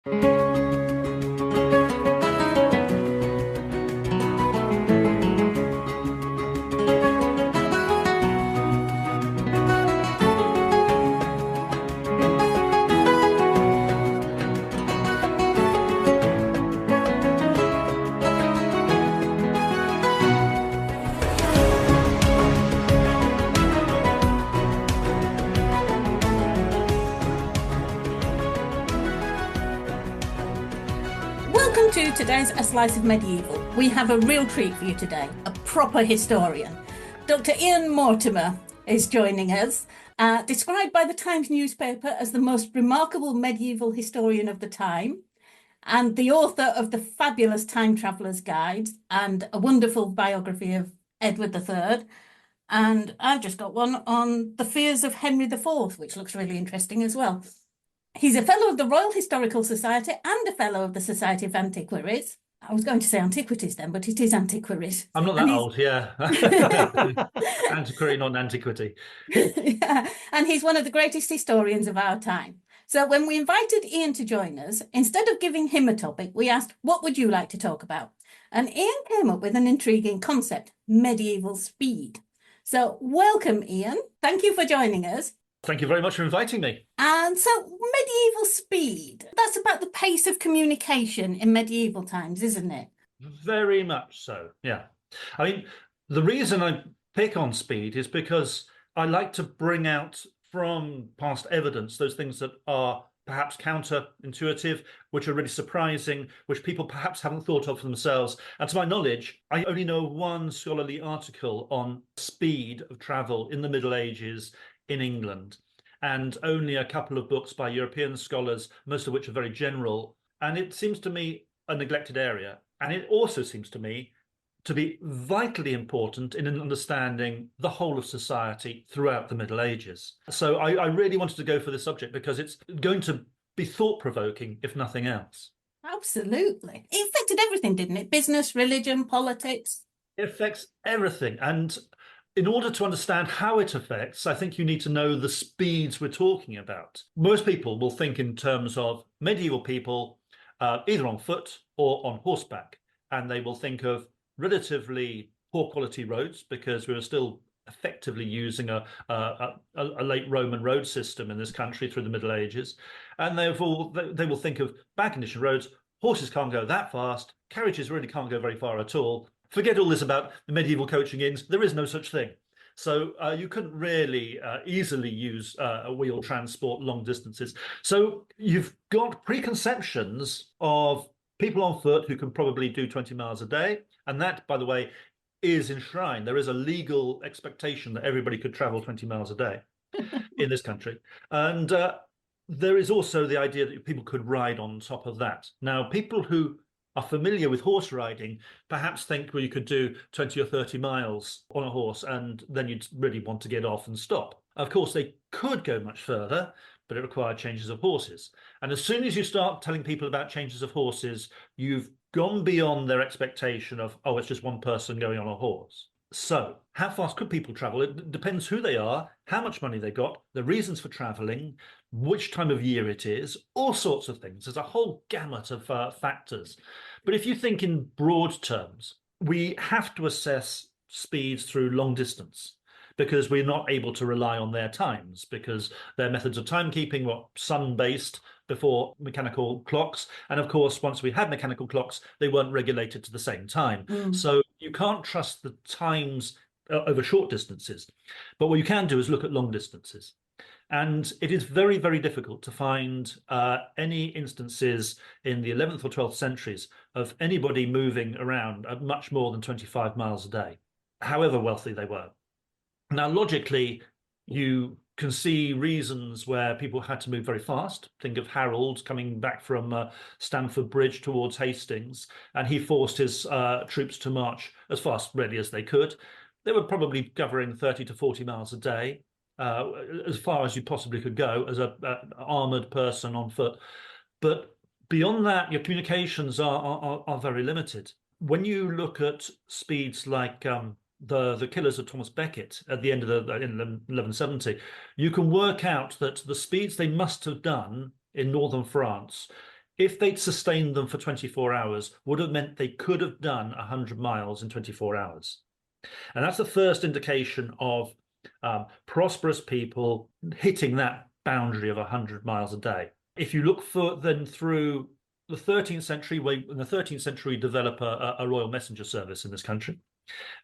Welcome to today's A Slice of Medieval. We have a real treat for you today, a proper historian. Dr. Sharon Mortimer is joining us, described by the Times newspaper as the most remarkable medieval historian of the time, and the author of the fabulous Time Traveller's Guide and a wonderful biography of Edward III. And I've just got one on the fears of Henry IV, which looks really interesting as well. He's a fellow of the Royal Historical Society and a fellow of the Society of Antiquaries. I was going to say antiquities then, but it is antiquaries. I'm not that old, yeah. Antiquary, not antiquity. Yeah. And he's one of the greatest historians of our time. So when we invited Ian to join us, instead of giving him a topic, we asked, what would you like to talk about? And Ian came up with an intriguing concept, medieval speed. So welcome, Ian. Thank you for joining us. Thank you very much for inviting me. And so medieval speed, that's about the pace of communication in medieval times, isn't it? Very much so, yeah. I mean, the reason I pick on speed is because I like to bring out from past evidence those things that are perhaps counterintuitive, which are really surprising, which people perhaps haven't thought of for themselves. And to my knowledge, I only know one scholarly article on speed of travel in the Middle Ages in England, and only a couple of books by European scholars, most of which are very general. And it seems to me a neglected area. And it also seems to me to be vitally important in understanding the whole of society throughout the Middle Ages. So I really wanted to go for this subject because it's going to be thought-provoking, if nothing else. Absolutely. It affected everything, didn't it? Business, religion, politics. It affects everything. And in order to understand how it affects, I think you need to know the speeds we're talking about. Most people will think in terms of medieval people, either on foot or on horseback, and they will think of relatively poor quality roads because we were still effectively using a late Roman road system in this country through the Middle Ages. And they will think of bad condition roads. Horses can't go that fast. Carriages really can't go very far at all. Forget all this about the medieval coaching inns. There is no such thing. So you couldn't really easily use a wheel transport long distances. So you've got preconceptions of people on foot who can probably do 20 miles a day. And that, by the way, is enshrined. There is a legal expectation that everybody could travel 20 miles a day in this country. And there is also the idea that people could ride on top of that. Now, people who are familiar with horse riding perhaps think, well, you could do 20 or 30 miles on a horse and then you'd really want to get off and stop. Of course, they could go much further, but it required changes of horses. And as soon as you start telling people about changes of horses, you've gone beyond their expectation of, oh, it's just one person going on a horse. So how fast could people travel? It depends who they are, how much money they got, the reasons for traveling, which time of year it is, all sorts of things. There's a whole gamut of factors. But if you think in broad terms, we have to assess speeds through long distance because we're not able to rely on their times because their methods of timekeeping were sun-based before mechanical clocks. And of course, once we had mechanical clocks, they weren't regulated to the same time. So you can't trust the times over short distances. But what you can do is look at long distances. And it is very, very difficult to find any instances in the 11th or 12th centuries of anybody moving around at much more than 25 miles a day, however wealthy they were. Now, logically, you can see reasons where people had to move very fast. Think of Harold coming back from Stamford Bridge towards Hastings, and he forced his troops to march as fast, really, as they could. They were probably covering 30 to 40 miles a day, as far as you possibly could go as an armoured person on foot. But beyond that, your communications are very limited. When you look at speeds like the Killers of Thomas Becket at the end of in 1170, you can work out that the speeds they must have done in northern France if they'd sustained them for 24 hours, would have meant they could have done 100 miles in 24 hours. And that's the first indication of prosperous people hitting that boundary of 100 miles a day. If you look for then through the 13th century, in the 13th century, develop a royal messenger service in this country.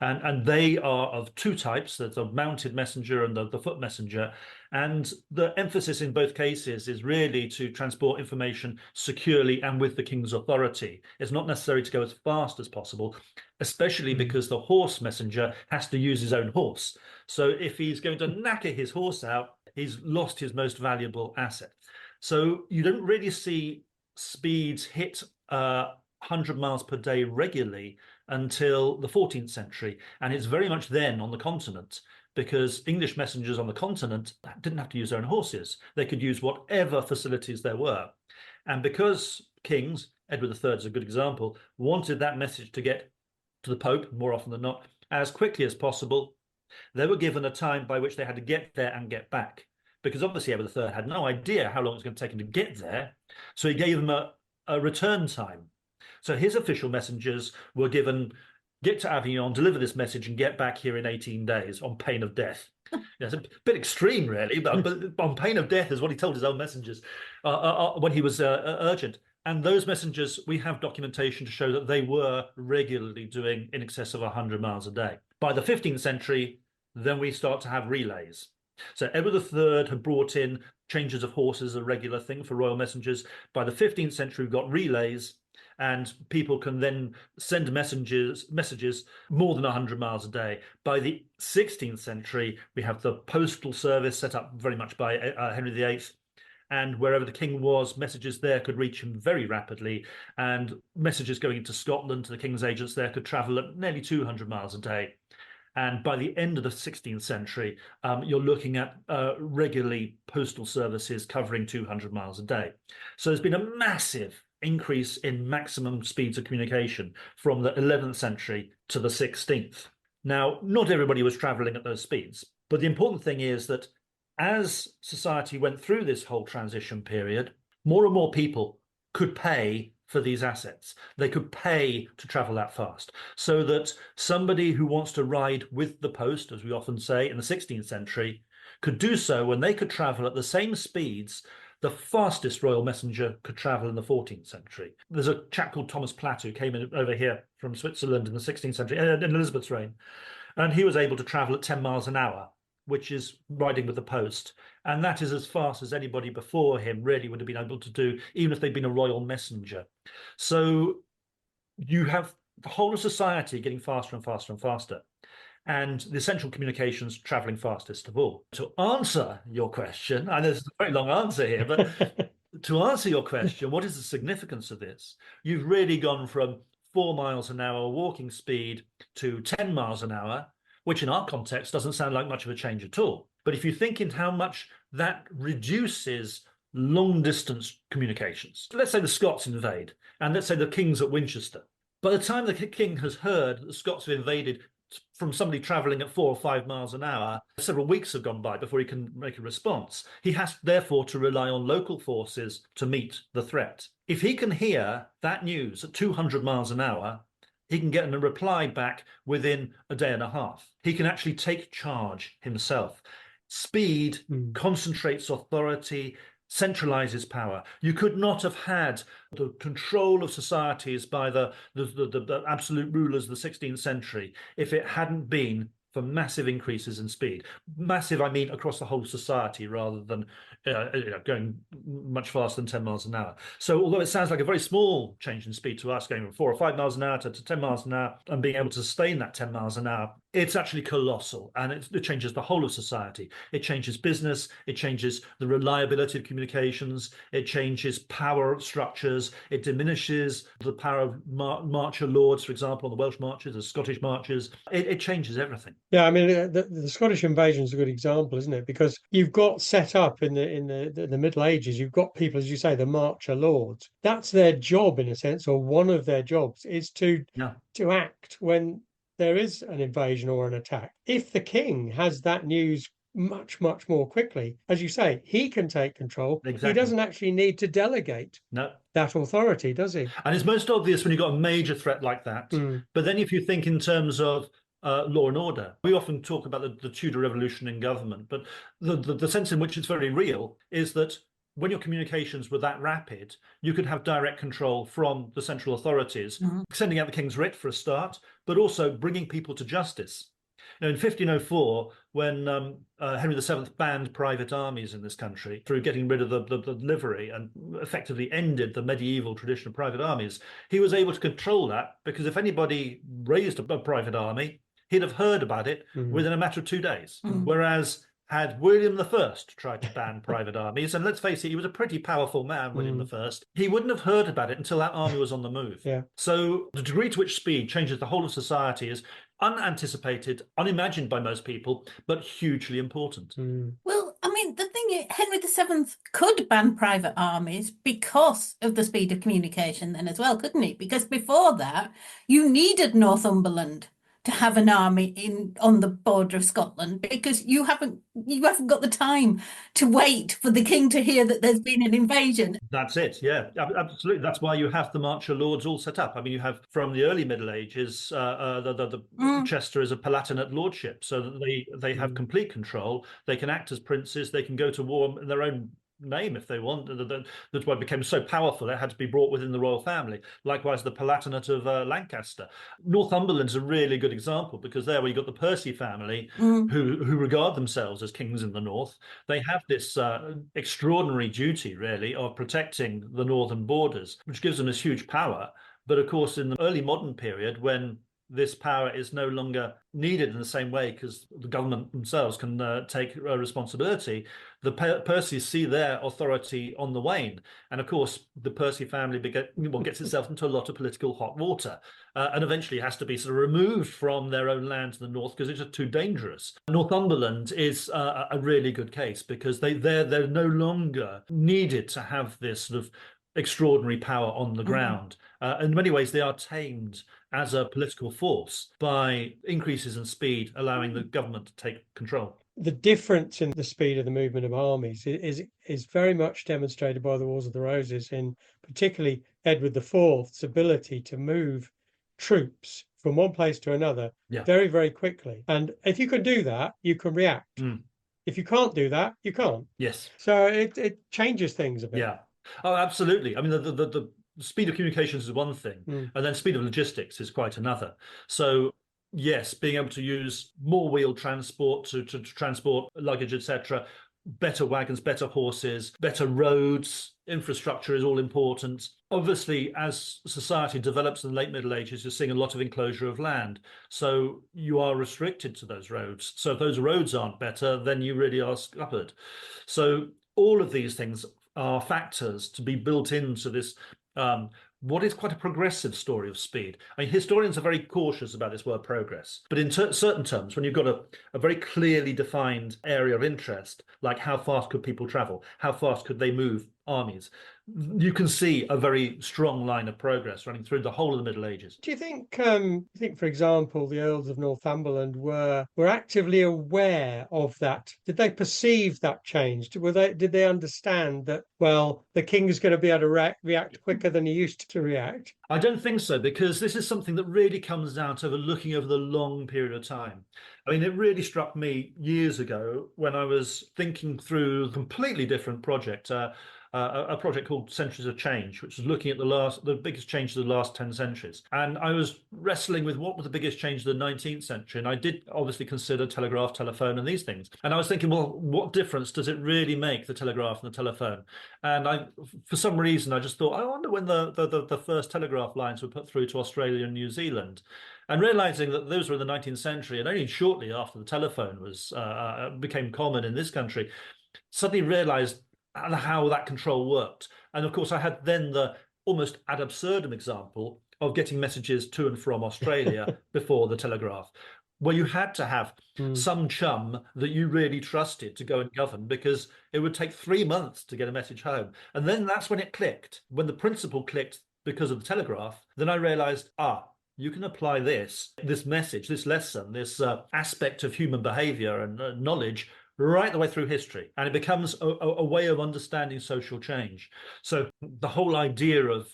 And they are of two types. There's a mounted messenger and the foot messenger. And the emphasis in both cases is really to transport information securely and with the king's authority. It's not necessary to go as fast as possible, especially because the horse messenger has to use his own horse. So if he's going to knacker his horse out, he's lost his most valuable asset. So you don't really see speeds hit 100 miles per day regularly until the 14th century. And it's very much then on the continent, because English messengers on the continent didn't have to use their own horses. They could use whatever facilities there were. And because kings, Edward III is a good example, wanted that message to get to the Pope, more often than not, as quickly as possible, they were given a time by which they had to get there and get back. Because obviously Edward III had no idea how long it was going to take him to get there. So he gave them a return time. So his official messengers were given, get to Avignon, deliver this message, and get back here in 18 days on pain of death. It's a bit extreme, really, but on pain of death is what he told his own messengers when he was urgent. And those messengers, we have documentation to show that they were regularly doing in excess of 100 miles a day. By the 15th century, then we start to have relays. So Edward III had brought in changes of horses, a regular thing for royal messengers. By the 15th century, we've got relays, and people can then send messages more than 100 miles a day. By the 16th century, we have the postal service set up very much by Henry VIII. And wherever the king was, messages there could reach him very rapidly. And messages going into Scotland to the king's agents there could travel at nearly 200 miles a day. And by the end of the 16th century, you're looking at regularly postal services covering 200 miles a day. So there's been a massive increase in maximum speeds of communication from the 11th century to the 16th. Now, not everybody was traveling at those speeds, but the important thing is that as society went through this whole transition period, more and more people could pay for these assets. They could pay to travel that fast, so that somebody who wants to ride with the post, as we often say in the 16th century, could do so when they could travel at the same speeds the fastest royal messenger could travel in the 14th century. There's a chap called Thomas Platt who came in over here from Switzerland in the 16th century, in Elizabeth's reign, and he was able to travel at 10 miles an hour, which is riding with the post. And that is as fast as anybody before him really would have been able to do, even if they'd been a royal messenger. So you have the whole of society getting faster and faster and faster, and the essential communications traveling fastest of all. To answer your question, and there's a very long answer here, but to answer your question, what is the significance of this? You've really gone from 4 miles an hour walking speed to 10 miles an hour, which in our context doesn't sound like much of a change at all. But if you think in how much that reduces long distance communications, let's say the Scots invade, and let's say the king's at Winchester. By the time the king has heard that the Scots have invaded from somebody traveling at 4 or 5 miles an hour, several weeks have gone by before he can make a response. He has therefore to rely on local forces to meet the threat. If he can hear that news at 200 miles an hour, he can get a reply back within a day and a half. He can actually take charge himself. Speed concentrates authority, centralizes power. You could not have had the control of societies by the absolute rulers of the 16th century if it hadn't been for massive increases in speed. Massive, I mean, across the whole society rather than going much faster than 10 miles an hour. So although it sounds like a very small change in speed to us, going from 4 or 5 miles an hour to 10 miles an hour and being able to sustain that 10 miles an hour, it's actually colossal, and it changes the whole of society. It changes business, it changes the reliability of communications, it changes power structures, it diminishes the power of marcher lords, for example, on the Welsh marches, the Scottish marches. It changes everything. Yeah, I mean, the Scottish invasion is a good example, isn't it? Because you've got set up in the Middle Ages, you've got people, as you say, the marcher lords. That's their job, in a sense, or one of their jobs, is to act when there is an invasion or an attack. If the king has that news much, much more quickly. As you say, he can take control. Exactly. He doesn't actually need to delegate No. that authority, does he? And it's most obvious when you've got a major threat like that. But then if you think in terms of law and order, we often talk about the Tudor Revolution in government, but the sense in which it's very real is that when your communications were that rapid, you could have direct control from the central authorities, sending out the King's Writ for a start, but also bringing people to justice. In 1504, when Henry VII banned private armies in this country through getting rid of the livery and effectively ended the medieval tradition of private armies, he was able to control that because if anybody raised a private army, he'd have heard about it within a matter of 2 days. Whereas had William I tried to ban private armies, and let's face it, he was a pretty powerful man, William I, he wouldn't have heard about it until that army was on the move. Yeah. So the degree to which speed changes the whole of society is unanticipated, unimagined by most people, but hugely important. Well, I mean, the thing is, Henry VII could ban private armies because of the speed of communication then as well, couldn't he? Because before that, you needed Northumberland to have an army on the border of Scotland because you haven't got the time to wait for the king to hear that there's been an invasion. That's it, yeah, absolutely. That's why you have the Marcher Lords all set up. I mean, you have from the early Middle Ages, Chester is a Palatinate lordship, so that they have complete control. They can act as princes. They can go to war in their own name if they want. That's why it became so powerful. It had to be brought within the royal family. Likewise, the Palatinate of Lancaster. Northumberland's a really good example because there where you got the Percy family who regard themselves as kings in the north. They have this extraordinary duty, really, of protecting the northern borders, which gives them this huge power. But of course, in the early modern period, when this power is no longer needed in the same way because the government themselves can take responsibility, the Percys see their authority on the wane. And of course, the Percy family gets itself into a lot of political hot water and eventually has to be sort of removed from their own land to the north because it's just too dangerous. Northumberland is a really good case because they're no longer needed to have this sort of extraordinary power on the ground. In many ways, they are tamed as a political force by increases in speed, allowing the government to take control. The difference in the speed of the movement of armies is very much demonstrated by the Wars of the Roses, in particularly Edward IV's ability to move troops from one place to another very, very quickly. And if you can do that, you can react. If you can't do that, you can't. Yes. So it changes things a bit. Yeah. Oh, absolutely. I mean, the speed of communications is one thing, and then speed of logistics is quite another. So yes, being able to use more wheeled transport to transport luggage, etc., better wagons, better horses, better roads, infrastructure is all important. Obviously, as society develops in the late Middle Ages, you're seeing a lot of enclosure of land. So you are restricted to those roads. So if those roads aren't better, then you really are scuppered. So all of these things are factors to be built into this what is quite a progressive story of speed. I mean, historians are very cautious about this word progress, but in certain terms, when you've got a very clearly defined area of interest, like how fast could people travel, how fast could they move armies, you can see a very strong line of progress running through the whole of the Middle Ages. Do you think, for example, the Earls of Northumberland were actively aware of that? Did they perceive that change? Did they understand that, well, the king's going to be able to react quicker than he used to react? I don't think so, because this is something that really comes down to looking over the long period of time. I mean, it really struck me years ago when I was thinking through a completely different project, a project called Centuries of Change, which was looking at the biggest change of the last 10 centuries. And I was wrestling with what was the biggest change of the 19th century. And I did obviously consider telegraph, telephone, and these things. And I was thinking, well, what difference does it really make, the telegraph and the telephone? And for some reason, I just thought, I wonder when the first telegraph lines were put through to Australia and New Zealand. And realizing that those were in the 19th century, and only shortly after the telephone became common in this country, suddenly realized how that control worked. And of course, I had then the almost ad absurdum example of getting messages to and from Australia before the telegraph, where you had to have some chum that you really trusted to go and govern, because it would take 3 months to get a message home. And then that's when it clicked. When the principle clicked because of the telegraph, then I realized, you can apply this message, this lesson, this aspect of human behavior and knowledge right the way through history, and it becomes a way of understanding social change. So the whole idea of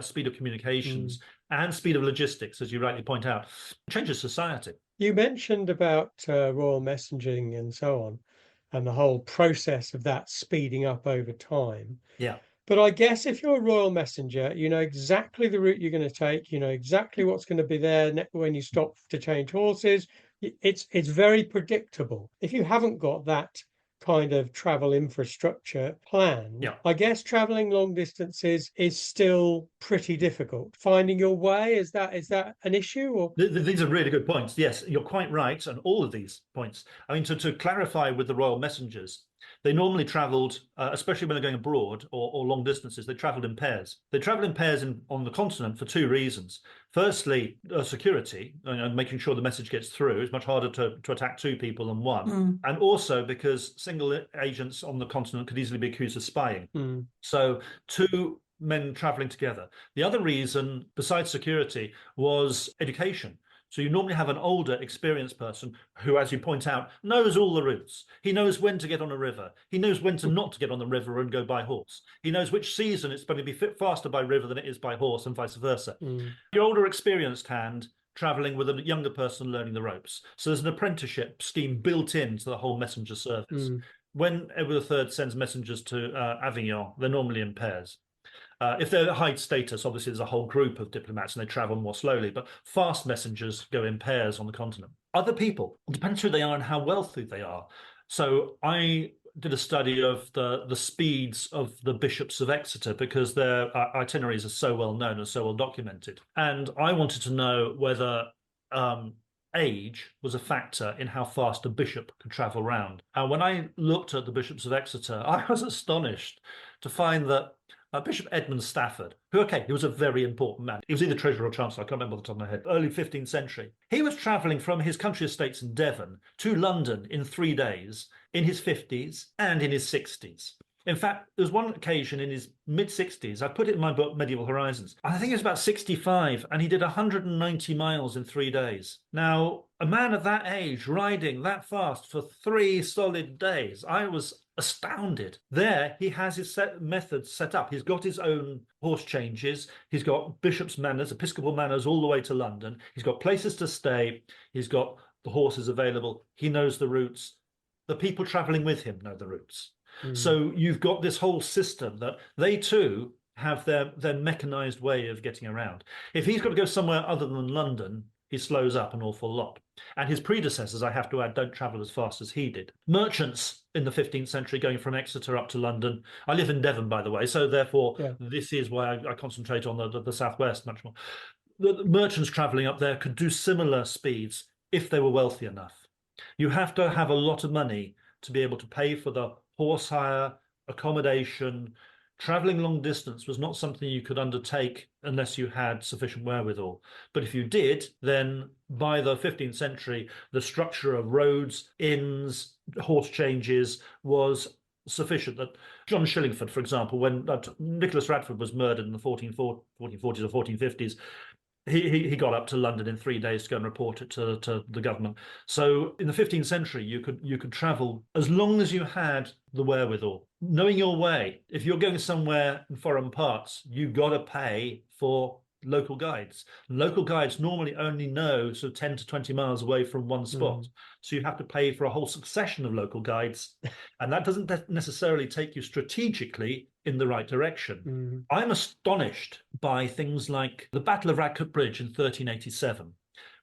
speed of communications and speed of logistics, as you rightly point out, changes society. You mentioned about royal messaging and so on, and the whole process of that speeding up over time. Yeah. But I guess if you're a royal messenger, you know exactly the route you're going to take. You know exactly what's going to be there when you stop to change horses. It's very predictable. If you haven't got that kind of travel infrastructure planned, Yeah. I guess traveling long distances is still pretty difficult. Finding your way, is that an issue? Or These are really good points. Yes, you're quite right on all of these points. I mean, to clarify with the royal messengers, they normally travelled, especially when they're going abroad or long distances, they travelled in pairs. They travelled in pairs on the continent for two reasons. Firstly, security, making sure the message gets through. It's much harder to attack two people than one. And also because single agents on the continent could easily be accused of spying. So two men traveling together. The other reason, besides security, was education. So you normally have an older, experienced person who, as you point out, knows all the routes. He knows when to get on a river. He knows when to not to get on the river and go by horse. He knows which season it's going to be faster by river than it is by horse, and vice versa. Your older, experienced hand traveling with a younger person learning the ropes. So there's an apprenticeship scheme built into the whole messenger service. When Edward III sends messengers to Avignon, they're normally in pairs. If they're high status, obviously there's a whole group of diplomats and they travel more slowly, but fast messengers go in pairs on the continent. Other people, it depends who they are and how wealthy they are. So I did a study of the speeds of the bishops of Exeter because their itineraries are so well known and so well documented. And I wanted to know whether age was a factor in how fast a bishop could travel around. And when I looked at the bishops of Exeter, I was astonished to find that Bishop Edmund Stafford, he was a very important man. He was either treasurer or chancellor, I can't remember off the top of my head, early 15th century. He was travelling from his country estates in Devon to London in 3 days, in his 50s and in his 60s. In fact, there was one occasion in his mid-60s, I put it in my book, Medieval Horizons, I think he was about 65, and he did 190 miles in 3 days. Now, a man of that age riding that fast for 3 solid days, I was astounded. There, he has his methods set up. He's got his own horse changes. He's got bishop's manors, episcopal manors all the way to London. He's got places to stay. He's got the horses available. He knows the routes. The people traveling with him know the routes. So you've got this whole system that they too have their mechanized way of getting around. If he's got to go somewhere other than London, he slows up an awful lot. And his predecessors, I have to add, don't travel as fast as he did. Merchants in the 15th century going from Exeter up to London. I live in Devon, by the way, so therefore this is why I concentrate on the southwest much more. The merchants traveling up there could do similar speeds if they were wealthy enough. You have to have a lot of money to be able to pay for the horse hire, accommodation. Traveling long distance was not something you could undertake unless you had sufficient wherewithal. But if you did, then by the 15th century, the structure of roads, inns, horse changes was sufficient. That John Shillingford, for example, when Nicholas Radford was murdered in the 1440s or 1450s, he got up to London in 3 days to go and report it to the government. So in the 15th century, you could travel as long as you had the wherewithal. Knowing your way. If you're going somewhere in foreign parts, you've got to pay for local guides. Local guides normally only know sort of 10 to 20 miles away from one spot. So you have to pay for a whole succession of local guides. And that doesn't necessarily take you strategically in the right direction. I'm astonished by things like the Battle of Radcliffe Bridge in 1387,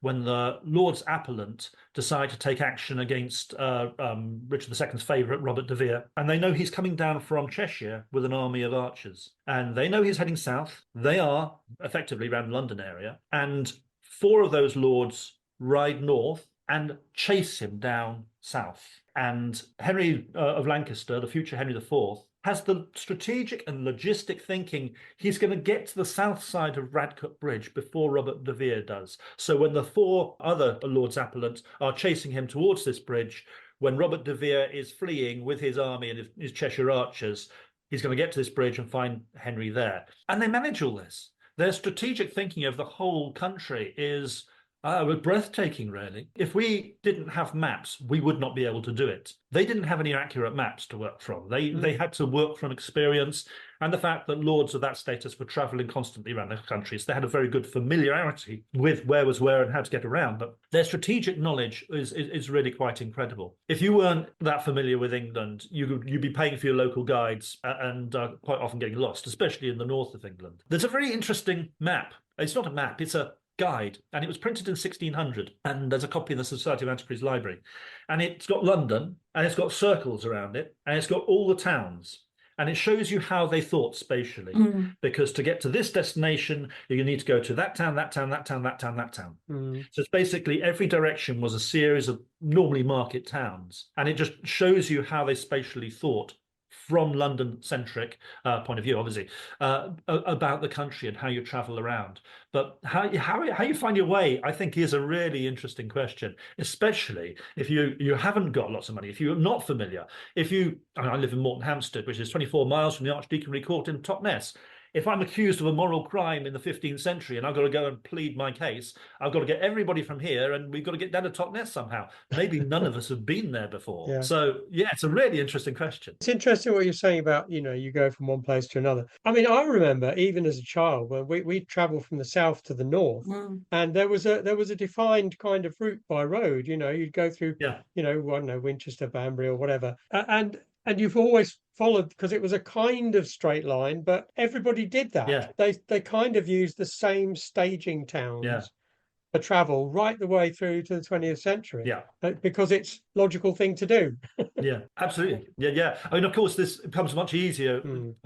when the Lords Appellant decide to take action against Richard II's favourite, Robert de Vere. And they know he's coming down from Cheshire with an army of archers. And they know he's heading south. They are effectively around the London area. And 4 of those lords ride north and chase him down south. And Henry of Lancaster, the future Henry IV, has the strategic and logistic thinking he's going to get to the south side of Radcliffe Bridge before Robert de Vere does. So when the 4 other Lords Appellant are chasing him towards this bridge, when Robert de Vere is fleeing with his army and his Cheshire archers, he's going to get to this bridge and find Henry there. And they manage all this. Their strategic thinking of the whole country is It was breathtaking, really. If we didn't have maps, we would not be able to do it. They didn't have any accurate maps to work from. They had to work from experience and the fact that lords of that status were traveling constantly around the countries. They had a very good familiarity with where was where and how to get around. But their strategic knowledge is really quite incredible. If you weren't that familiar with England, you'd be paying for your local guides and quite often getting lost, especially in the north of England. There's a very interesting map. It's not a map, it's a guide, and it was printed in 1600, and there's a copy in the Society of Antiquaries Library, and it's got London and it's got circles around it and it's got all the towns, and it shows you how they thought spatially, because to get to this destination you need to go to that town, that town, that town, that town, that town. So it's basically every direction was a series of normally market towns, and it just shows you how they spatially thought from London-centric point of view, obviously, about the country and how you travel around. But how you find your way, I think, is a really interesting question, especially if you haven't got lots of money, if you're not familiar. I live in Morton Hampstead, which is 24 miles from the Archdeaconry Court in Totnes. If I'm accused of a moral crime in the 15th century and I've got to go and plead my case, I've got to get everybody from here and we've got to get down to Totnes somehow. Maybe none of us have been there before. Yeah. So, yeah, it's a really interesting question. It's interesting what you're saying about, you go from one place to another. I mean, I remember even as a child when we traveled from the south to the north, and there was a defined kind of route by road. You'd go through, I don't know, Winchester, Banbury, or whatever, and you've always followed, because it was a kind of straight line, but everybody did that. Yeah. They kind of used the same staging towns for travel right the way through to the 20th century. Yeah. Because it's logical thing to do. Yeah, absolutely. Yeah. I mean, of course, this becomes much easier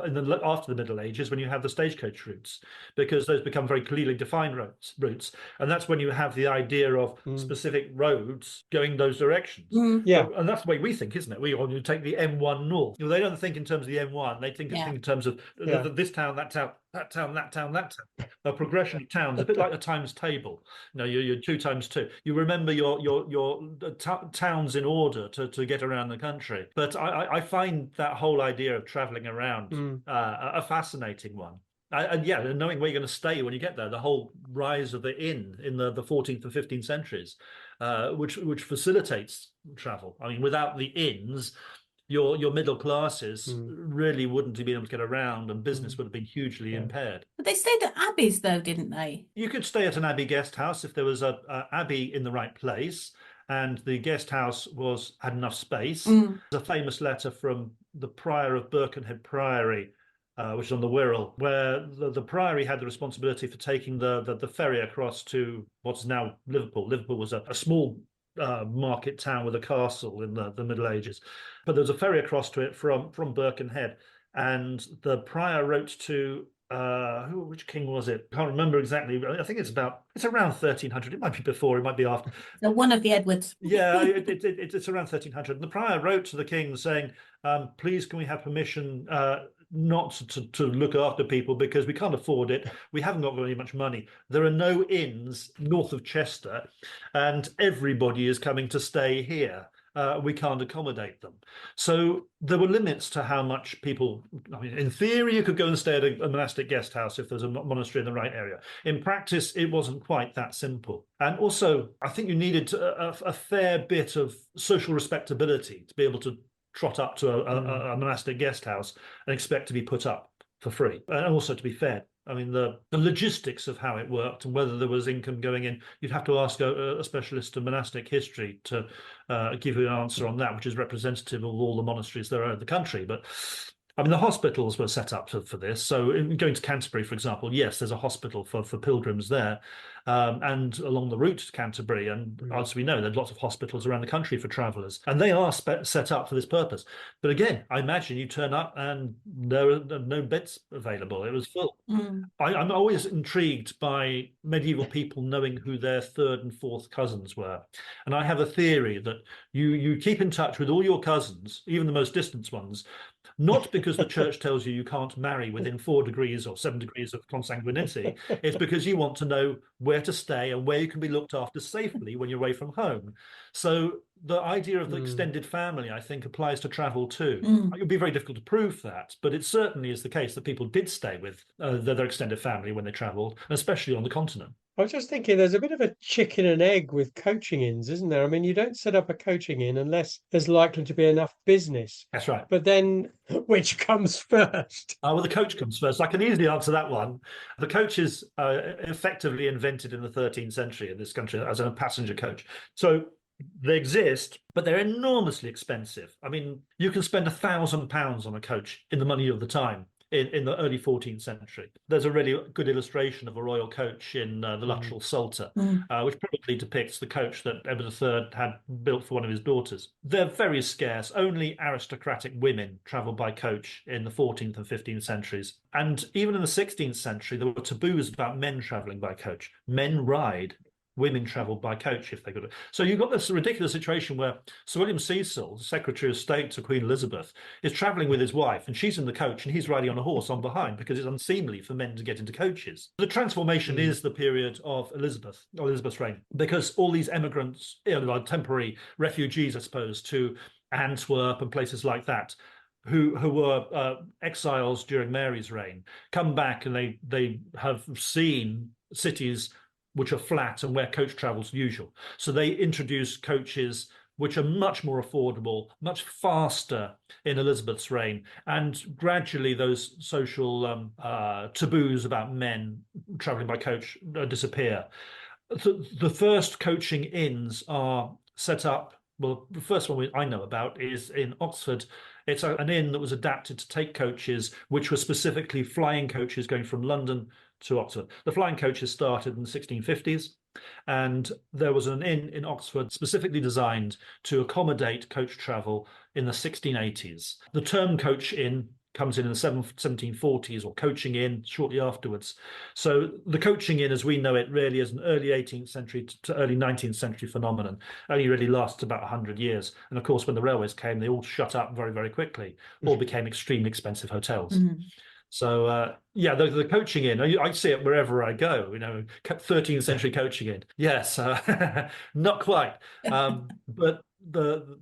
after the Middle Ages when you have the stagecoach routes, because those become very clearly defined routes. And that's when you have the idea of specific roads going those directions. Yeah. And that's the way we think, isn't it? We want to take the M1 north. They don't think in terms of the M1. They think in terms of this town, that town, that town, that town, that town. A progression of towns, a bit like the times table. You're 2 times 2. You remember your towns in order to get around the country. But I find that whole idea of traveling around a fascinating one. And knowing where you're going to stay when you get there, the whole rise of the inn in the 14th and 15th centuries, which facilitates travel. I mean, without the inns, your middle classes really wouldn't have been able to get around, and business would have been hugely impaired. But they stayed at abbeys, though, didn't they? You could stay at an abbey guest house if there was a abbey in the right place, and the guest house had enough space. There's a famous letter from the prior of Birkenhead Priory, which is on the Wirral, where the priory had the responsibility for taking the ferry across to what's now Liverpool. Liverpool was a small market town with a castle in the Middle Ages, but there was a ferry across to it from Birkenhead, and the prior wrote to which king was it? I can't remember exactly. I think it's around 1300. It might be before, it might be after. So one of the Edwards. Yeah, it's around 1300. And the prior wrote to the king saying, please, can we have permission not to look after people, because we can't afford it. We haven't got very much money. There are no inns north of Chester, and everybody is coming to stay here. We can't accommodate them. So there were limits to how much people, I mean, in theory, you could go and stay at a monastic guest house if there's a monastery in the right area. In practice, it wasn't quite that simple. And also, I think you needed a fair bit of social respectability to be able to trot up to a monastic guest house and expect to be put up for free, and also to be fed. I mean, the logistics of how it worked and whether there was income going in, you'd have to ask a specialist of monastic history to give you an answer on that, which is representative of all the monasteries there are in the country. But I mean, the hospitals were set up for this. So going to Canterbury, for example, yes, there's a hospital for pilgrims there. And along the route to Canterbury, and as we know, there's lots of hospitals around the country for travellers, and they are set up for this purpose. But again, I imagine you turn up and there are no beds available. It was full. I'm always intrigued by medieval people knowing who their 3rd and 4th cousins were. And I have a theory that you keep in touch with all your cousins, even the most distant ones, not because the church tells you can't marry within 4 degrees or 7 degrees of consanguinity. It's because you want to know where to stay and where you can be looked after safely when you're away from home. So the idea of the extended family, I think, applies to travel too. It would be very difficult to prove that, but it certainly is the case that people did stay with their extended family when they travelled, especially on the continent. I was just thinking there's a bit of a chicken and egg with coaching inns, isn't there? I mean, you don't set up a coaching inn unless there's likely to be enough business. That's right. But then which comes first? Well, the coach comes first. I can easily answer that one. The coach is effectively invented in the 13th century in this country as a passenger coach. So they exist, but they're enormously expensive. I mean, you can spend £1,000 on a coach in the money of the time. In the early 14th century. There's a really good illustration of a royal coach in the Luttrell Psalter, which probably depicts the coach that Edward III had built for one of his daughters. They're very scarce. Only aristocratic women travelled by coach in the 14th and 15th centuries. And even in the 16th century, there were taboos about men travelling by coach. Men ride. Women travelled by coach if they could. So you've got this ridiculous situation where Sir William Cecil, Secretary of State to Queen Elizabeth, is travelling with his wife, and she's in the coach, and he's riding on a horse on behind because it's unseemly for men to get into coaches. The transformation is the period of Elizabeth's reign, because all these emigrants, like temporary refugees, I suppose, to Antwerp and places like that, who were exiles during Mary's reign, come back and they have seen cities which are flat and where coach travel's usual. So they introduce coaches which are much more affordable, much faster in Elizabeth's reign. And gradually those social taboos about men traveling by coach disappear. The first coaching inns are set up. Well, the first one I know about is in Oxford. It's an inn that was adapted to take coaches, which were specifically flying coaches going from London to Oxford. The flying coaches started in the 1650s, and there was an inn in Oxford specifically designed to accommodate coach travel in the 1680s. The term coach inn comes in the 1740s, or coaching inn shortly afterwards. So the coaching inn, as we know it, really is an early 18th century to early 19th century phenomenon. Only really lasts about 100 years. And of course, when the railways came, they all shut up very, very quickly, all became extremely expensive hotels. So, the coaching inn, I see it wherever I go, 13th century coaching inn. Yes, not quite. But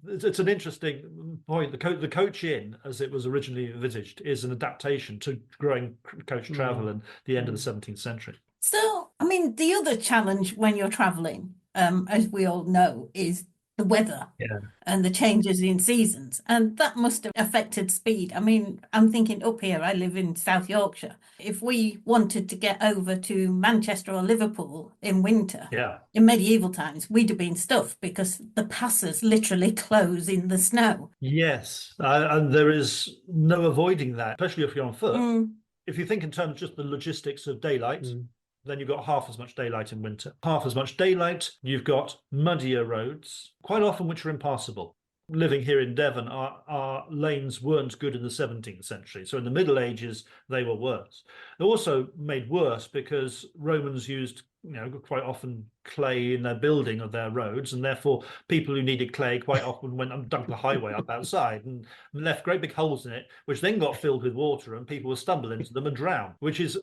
it's an interesting point. The coach inn, as it was originally envisaged, is an adaptation to growing coach travel in the end of the 17th century. So, I mean, the other challenge when you're traveling, as we all know, is the weather and the changes in seasons. And that must have affected speed. I mean, I'm thinking up here, I live in South Yorkshire. If we wanted to get over to Manchester or Liverpool in winter, in medieval times, we'd have been stuffed because the passes literally close in the snow. Yes, and there is no avoiding that, especially if you're on foot. If you think in terms of just the logistics of daylight, then you've got half as much daylight in winter. Half as much daylight, you've got muddier roads, quite often which are impassable. Living here in Devon, our lanes weren't good in the 17th century. So in the Middle Ages, they were worse. They're also made worse because Romans used quite often clay in their building of their roads, and therefore people who needed clay quite often went and dug the highway up outside and left great big holes in it, which then got filled with water, and people would stumble into them and drown, which is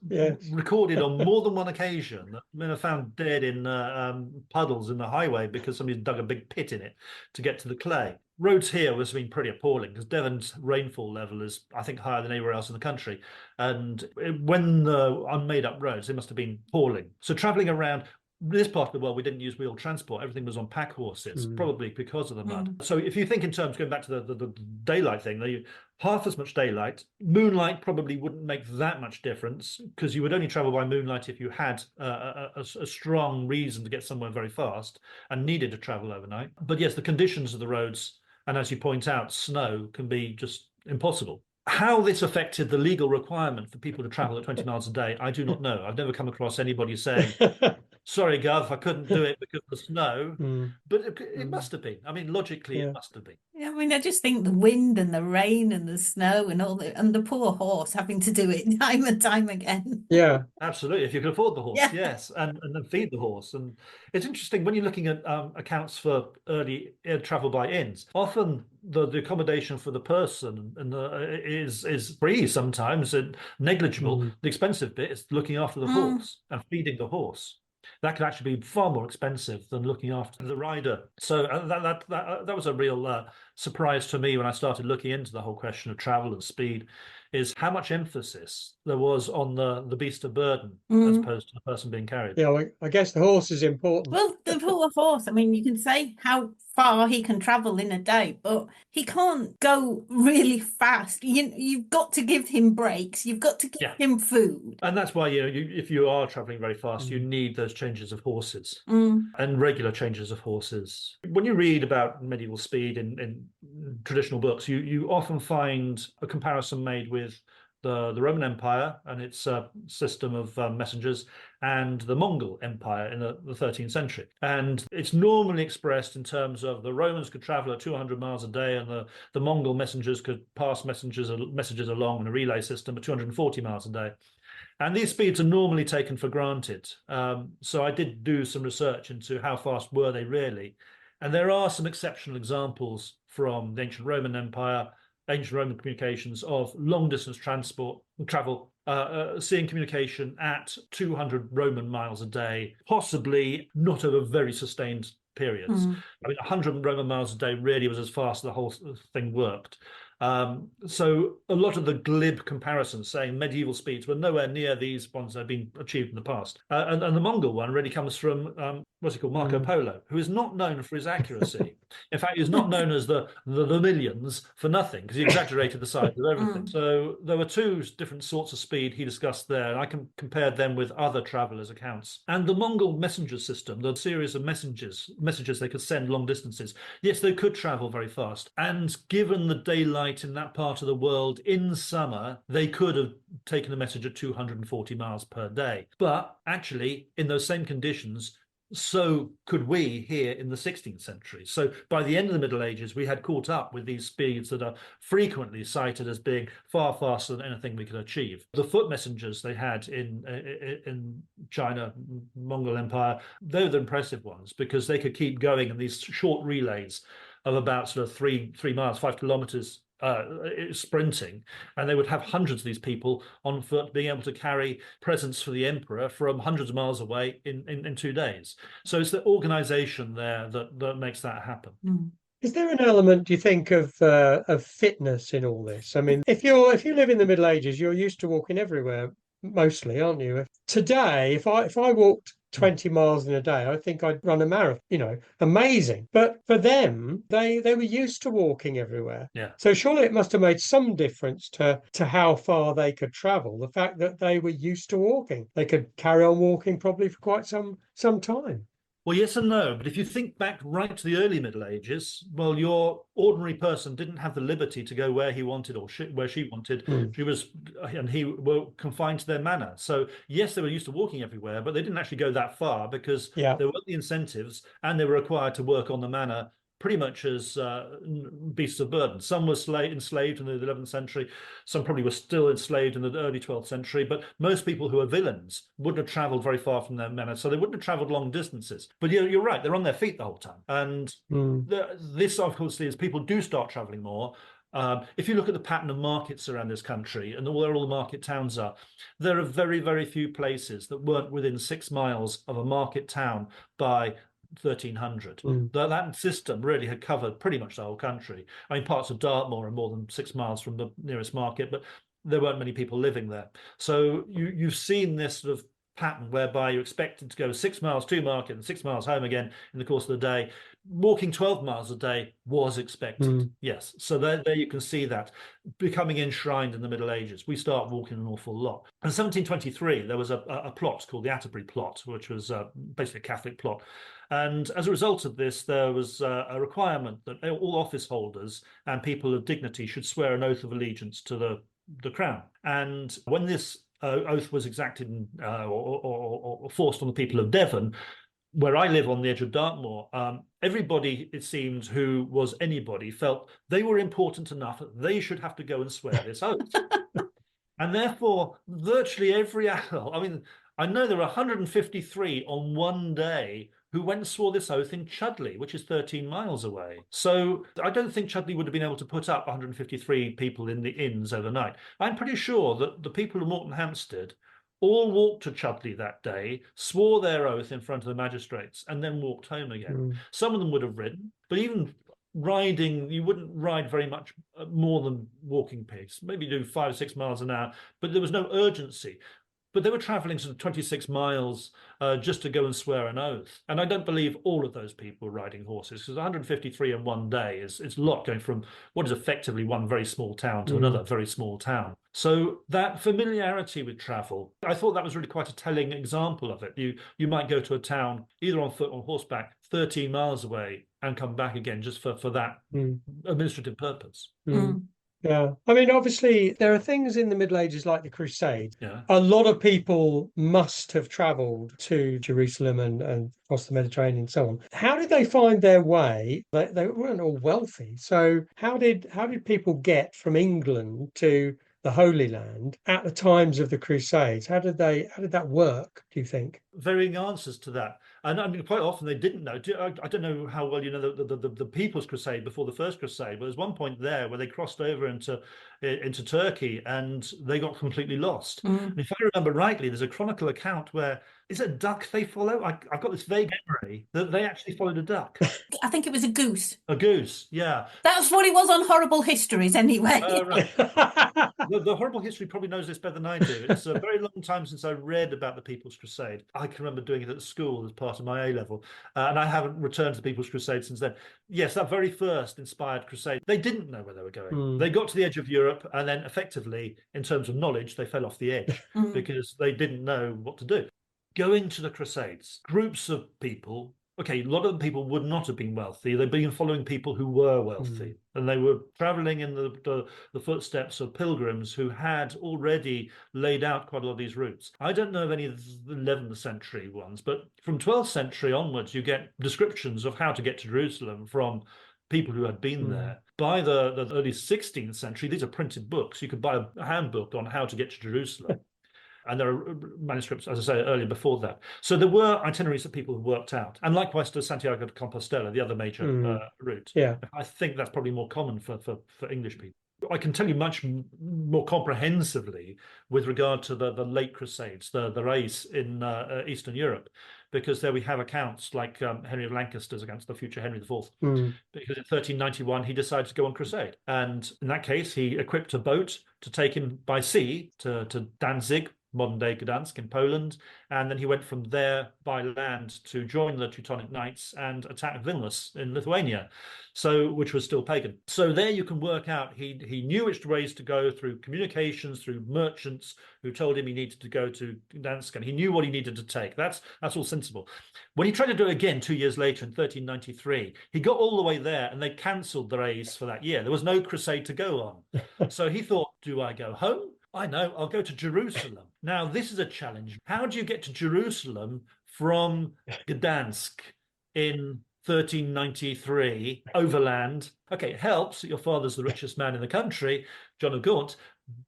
recorded on more than one occasion. Men are found dead in puddles in the highway because somebody dug a big pit in it to get to the clay. Roads here has been pretty appalling because Devon's rainfall level is, I think, higher than anywhere else in the country. And when the unmade up roads, it must have been appalling. So traveling around this part of the world, we didn't use wheeled transport. Everything was on pack horses, probably because of the mud. So if you think in terms, going back to the daylight thing, half as much daylight. Moonlight probably wouldn't make that much difference because you would only travel by moonlight if you had a strong reason to get somewhere very fast and needed to travel overnight. But yes, the conditions of the roads, and as you point out, snow can be just impossible. How this affected the legal requirement for people to travel at 20 miles a day, I do not know. I've never come across anybody saying, sorry, Gov, I couldn't do it because of the snow. But it must have been. I mean, logically, it must have been. Yeah, I mean, I just think the wind and the rain and the snow and and the poor horse having to do it time and time again. Yeah, absolutely. If you can afford the horse, yes, and then feed the horse. And it's interesting when you're looking at accounts for early travel by inns. Often the accommodation for the person and is free sometimes and negligible. The expensive bit is looking after the horse and feeding the horse. That can actually be far more expensive than looking after the rider. So that was a real surprise to me when I started looking into the whole question of travel and speed. is how much emphasis there was on the beast of burden as Mm. opposed to the person being carried. Yeah, I guess the horse is important. Well, the poor horse, I mean, you can say how far he can travel in a day, but he can't go really fast. You've got to give him breaks. You've got to give Yeah. him food. And that's why, if you are traveling very fast, you Mm. need those changes of horses Mm. and regular changes of horses. When you read about medieval speed in traditional books, you often find a comparison made with the Roman Empire and its system of messengers and the Mongol Empire in the 13th century. And it's normally expressed in terms of the Romans could travel at 200 miles a day and the Mongol messengers could pass messages along in a relay system at 240 miles a day. And these speeds are normally taken for granted. So I did do some research into how fast were they really. And there are some exceptional examples from the ancient Roman Empire, ancient Roman communications of long distance travel, seeing communication at 200 Roman miles a day, possibly not over very sustained periods. Mm. I mean, 100 Roman miles a day really was as fast as the whole thing worked. So a lot of the glib comparisons saying medieval speeds were nowhere near these ones that have been achieved in the past. And the Mongol one really comes from what's he called, Marco Polo, who is not known for his accuracy. In fact, he's not known as the millions for nothing because he exaggerated the size of everything. So there were two different sorts of speed he discussed there, and I can compare them with other travelers' accounts. And the Mongol messenger system, the series of messages they could send long distances, yes, they could travel very fast. And given the daylight in that part of the world in summer, they could have taken a message at 240 miles per day. But actually, in those same conditions, so could we here in the 16th century. So by the end of the Middle Ages, we had caught up with these speeds that are frequently cited as being far faster than anything we could achieve. The foot messengers they had in China, Mongol Empire, they're the impressive ones because they could keep going in these short relays of about sort of 3 miles, 5 kilometers sprinting, and they would have hundreds of these people on foot being able to carry presents for the emperor from hundreds of miles away in 2 days. So it's the organization there that makes that happen. Mm. Is there an element, do you think, of fitness in all this? I mean, if you live in the Middle Ages, you're used to walking everywhere, mostly, aren't you? Today, if I walked 20 miles in a day, I think I'd run a marathon, amazing. But for them, they were used to walking everywhere. Yeah. So surely it must have made some difference to how far they could travel. The fact that they were used to walking. They could carry on walking probably for quite some time. Well, yes and no. But if you think back right to the early Middle Ages, well, your ordinary person didn't have the liberty to go where he wanted or where she wanted. She was, and he were confined to their manor. So yes, they were used to walking everywhere, but they didn't actually go that far because there weren't the incentives, and they were required to work on the manor pretty much as beasts of burden. Some were enslaved in the 11th century. Some probably were still enslaved in the early 12th century. But most people who are villains wouldn't have traveled very far from their manor, so they wouldn't have traveled long distances. But you're right, they're on their feet the whole time. And this, of course, is people do start traveling more. If you look at the pattern of markets around this country and where all the market towns are, there are very, very few places that weren't within 6 miles of a market town by 1300. That system really had covered pretty much the whole country. I mean, parts of Dartmoor are more than 6 miles from the nearest market, but there weren't many people living there. So you've seen this sort of pattern whereby you're expected to go 6 miles to market and 6 miles home again in the course of the day. Walking 12 miles a day was expected. Yes. So there you can see that becoming enshrined in the Middle Ages. We start walking an awful lot. In 1723, there was a plot called the Atterbury Plot, which was basically a Catholic plot. And as a result of this, there was a requirement that all office holders and people of dignity should swear an oath of allegiance to the crown. And when this oath was exacted or forced on the people of Devon, where I live on the edge of Dartmoor, everybody, it seemed, who was anybody felt they were important enough that they should have to go and swear this oath. And therefore, virtually every adult, I mean, I know there were 153 on one day who went and swore this oath in Chudley, which is 13 miles away. So I don't think Chudley would have been able to put up 153 people in the inns overnight. I'm pretty sure that the people of Morton Hampstead all walked to Chudley that day, swore their oath in front of the magistrates, and then walked home again. Some of them would have ridden, but even riding, you wouldn't ride very much more than walking pace, maybe do 5 or 6 miles an hour, but there was no urgency. But they were traveling sort of 26 miles just to go and swear an oath. And I don't believe all of those people were riding horses, because 153 in one day is a lot, going from what is effectively one very small town to another very small town. So that familiarity with travel, I thought that was really quite a telling example of it. You might go to a town either on foot or horseback 13 miles away and come back again just for that administrative purpose. Yeah. I mean, obviously, there are things in the Middle Ages like the Crusade. Yeah. A lot of people must have traveled to Jerusalem and across the Mediterranean and so on. How did they find their way? They weren't all wealthy. So how did people get from England to the Holy Land at the times of the Crusades? How did that work, do you think? Varying answers to that. And I mean, quite often they didn't know. I don't know how well you know the People's Crusade before the First Crusade, but there's one point there where they crossed over into Turkey and they got completely lost. And if I remember rightly, there's a chronicle account where, is it a duck they follow? I've got this vague memory that they actually followed a duck. I think it was a goose. A goose, yeah. That's what it was on Horrible Histories anyway. Right. The Horrible History probably knows this better than I do. It's a very long time since I read about the People's Crusade. I can remember doing it at school as part of my A level, and I haven't returned to the People's Crusade since then. Yes, that very first inspired crusade, they didn't know where they were going. They got to the edge of Europe, and then effectively, in terms of knowledge, they fell off the edge because they didn't know what to do. Going to the Crusades, groups of people. Okay, a lot of the people would not have been wealthy. They'd been following people who were wealthy, and they were traveling in the footsteps of pilgrims who had already laid out quite a lot of these routes. I don't know of any of the 11th century ones, but from 12th century onwards, you get descriptions of how to get to Jerusalem from people who had been there. By the early 16th century, these are printed books. You could buy a handbook on how to get to Jerusalem. And there are manuscripts, as I say earlier, before that. So there were itineraries that people had worked out. And likewise to Santiago de Compostela, the other major route. Yeah. I think that's probably more common for English people. I can tell you much more comprehensively with regard to the late Crusades, the race in Eastern Europe, because there we have accounts like Henry of Lancaster's against the future Henry IV, because in 1391 he decided to go on crusade. And in that case, he equipped a boat to take him by sea to Danzig, modern-day Gdansk in Poland, and then he went from there by land to join the Teutonic Knights and attack Vilnius in Lithuania, which was still pagan. So there you can work out he knew which ways to go through communications, through merchants who told him he needed to go to Gdansk, and he knew what he needed to take. That's all sensible. When he tried to do it again 2 years later in 1393, he got all the way there and they cancelled the race for that year. There was no crusade to go on. So he thought, do I go home? I know, I'll go to Jerusalem. Now, this is a challenge. How do you get to Jerusalem from Gdansk in 1393 overland? Okay, it helps that your father's the richest man in the country, John of Gaunt,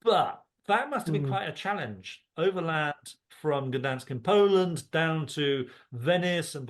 but that must have been quite a challenge. Overland from Gdansk in Poland down to Venice, and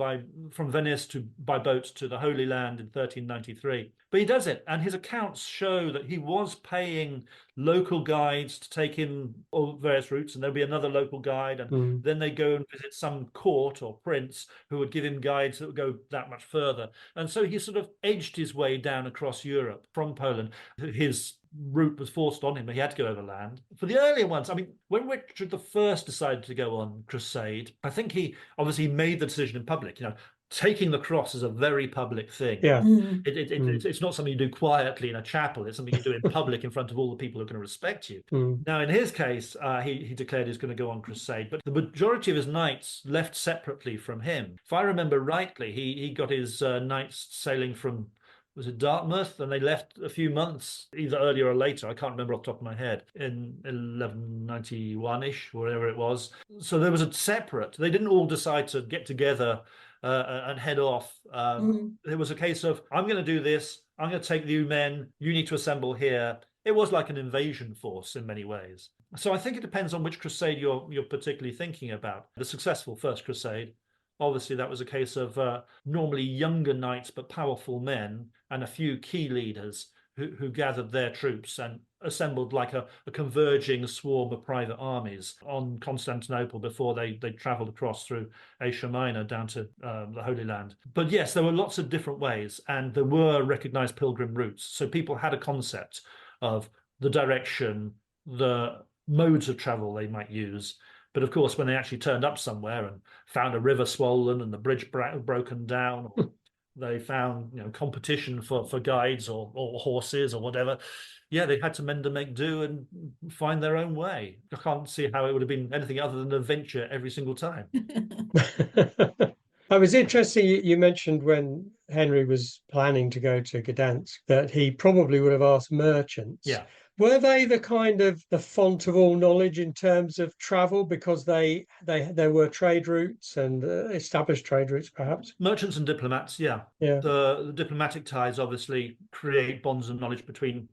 from Venice by boat to the Holy Land in 1393. But he does it, and his accounts show that he was paying local guides to take him all various routes, and there'd be another local guide, and then they go and visit some court or prince who would give him guides that would go that much further. And so he sort of edged his way down across Europe from Poland. His route was forced on him, but he had to go overland. For the earlier ones, I mean, when Richard I decided to go on crusade, I think he obviously made the decision in public. Taking the cross is a very public thing. Yeah. It's not something you do quietly in a chapel. It's something you do in public in front of all the people who are going to respect you. Now, in his case, he declared he's going to go on crusade, but the majority of his knights left separately from him. If I remember rightly, he got his knights sailing from, was it Dartmouth? And they left a few months, either earlier or later. I can't remember off the top of my head, in 1191-ish, whatever it was. So there was a separate, they didn't all decide to get together and head off. It was a case of, I'm going to do this, I'm going to take you men, you need to assemble here. It was like an invasion force in many ways. So I think it depends on which crusade you're particularly thinking about. The successful First Crusade, obviously that was a case of normally younger knights but powerful men and a few key leaders who gathered their troops and assembled like a converging swarm of private armies on Constantinople before they travelled across through Asia Minor down to the Holy Land. But yes, there were lots of different ways, and there were recognised pilgrim routes. So people had a concept of the direction, the modes of travel they might use. But of course, when they actually turned up somewhere and found a river swollen and the bridge broken down, or they found competition for guides or horses or whatever, yeah, they had to mend and make do and find their own way. I can't see how it would have been anything other than an adventure every single time. It was interesting you mentioned when Henry was planning to go to Gdansk that he probably would have asked merchants. Yeah. Were they the kind of the font of all knowledge in terms of travel because there were trade routes and established trade routes, perhaps? Merchants and diplomats, yeah. Yeah. The diplomatic ties obviously create bonds of knowledge between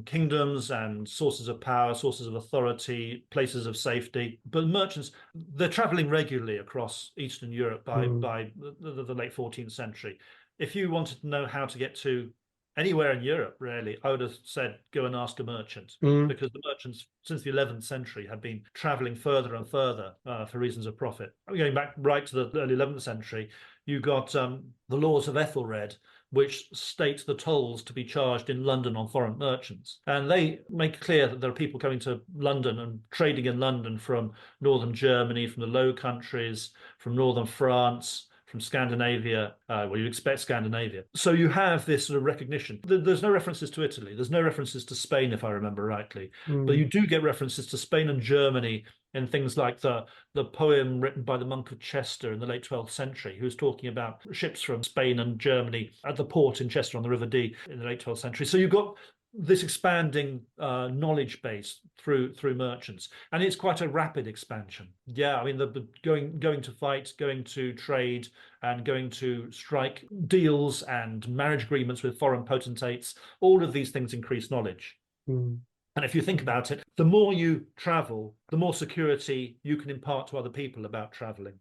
kingdoms and sources of power, sources of authority, places of safety. But merchants, they're traveling regularly across Eastern Europe by the late 14th century. If you wanted to know how to get to anywhere in Europe, really, I would have said go and ask a merchant, because the merchants since the 11th century had been traveling further and further for reasons of profit. Going back right to the early 11th century, you got the laws of Ethelred, which state the tolls to be charged in London on foreign merchants. And they make clear that there are people coming to London and trading in London from northern Germany, from the Low Countries, from northern France, from Scandinavia. Well, you expect Scandinavia. So you have this sort of recognition. There's no references to Italy. There's no references to Spain, if I remember rightly. But you do get references to Spain and Germany in things like the poem written by the monk of Chester in the late 12th century, who was talking about ships from Spain and Germany at the port in Chester on the River Dee in the late 12th century. So you've got this expanding knowledge base through merchants, and it's quite a rapid expansion. Yeah, I mean, the going to fight, going to trade, and going to strike deals and marriage agreements with foreign potentates. All of these things increase knowledge. And if you think about it, the more you travel, the more security you can impart to other people about traveling,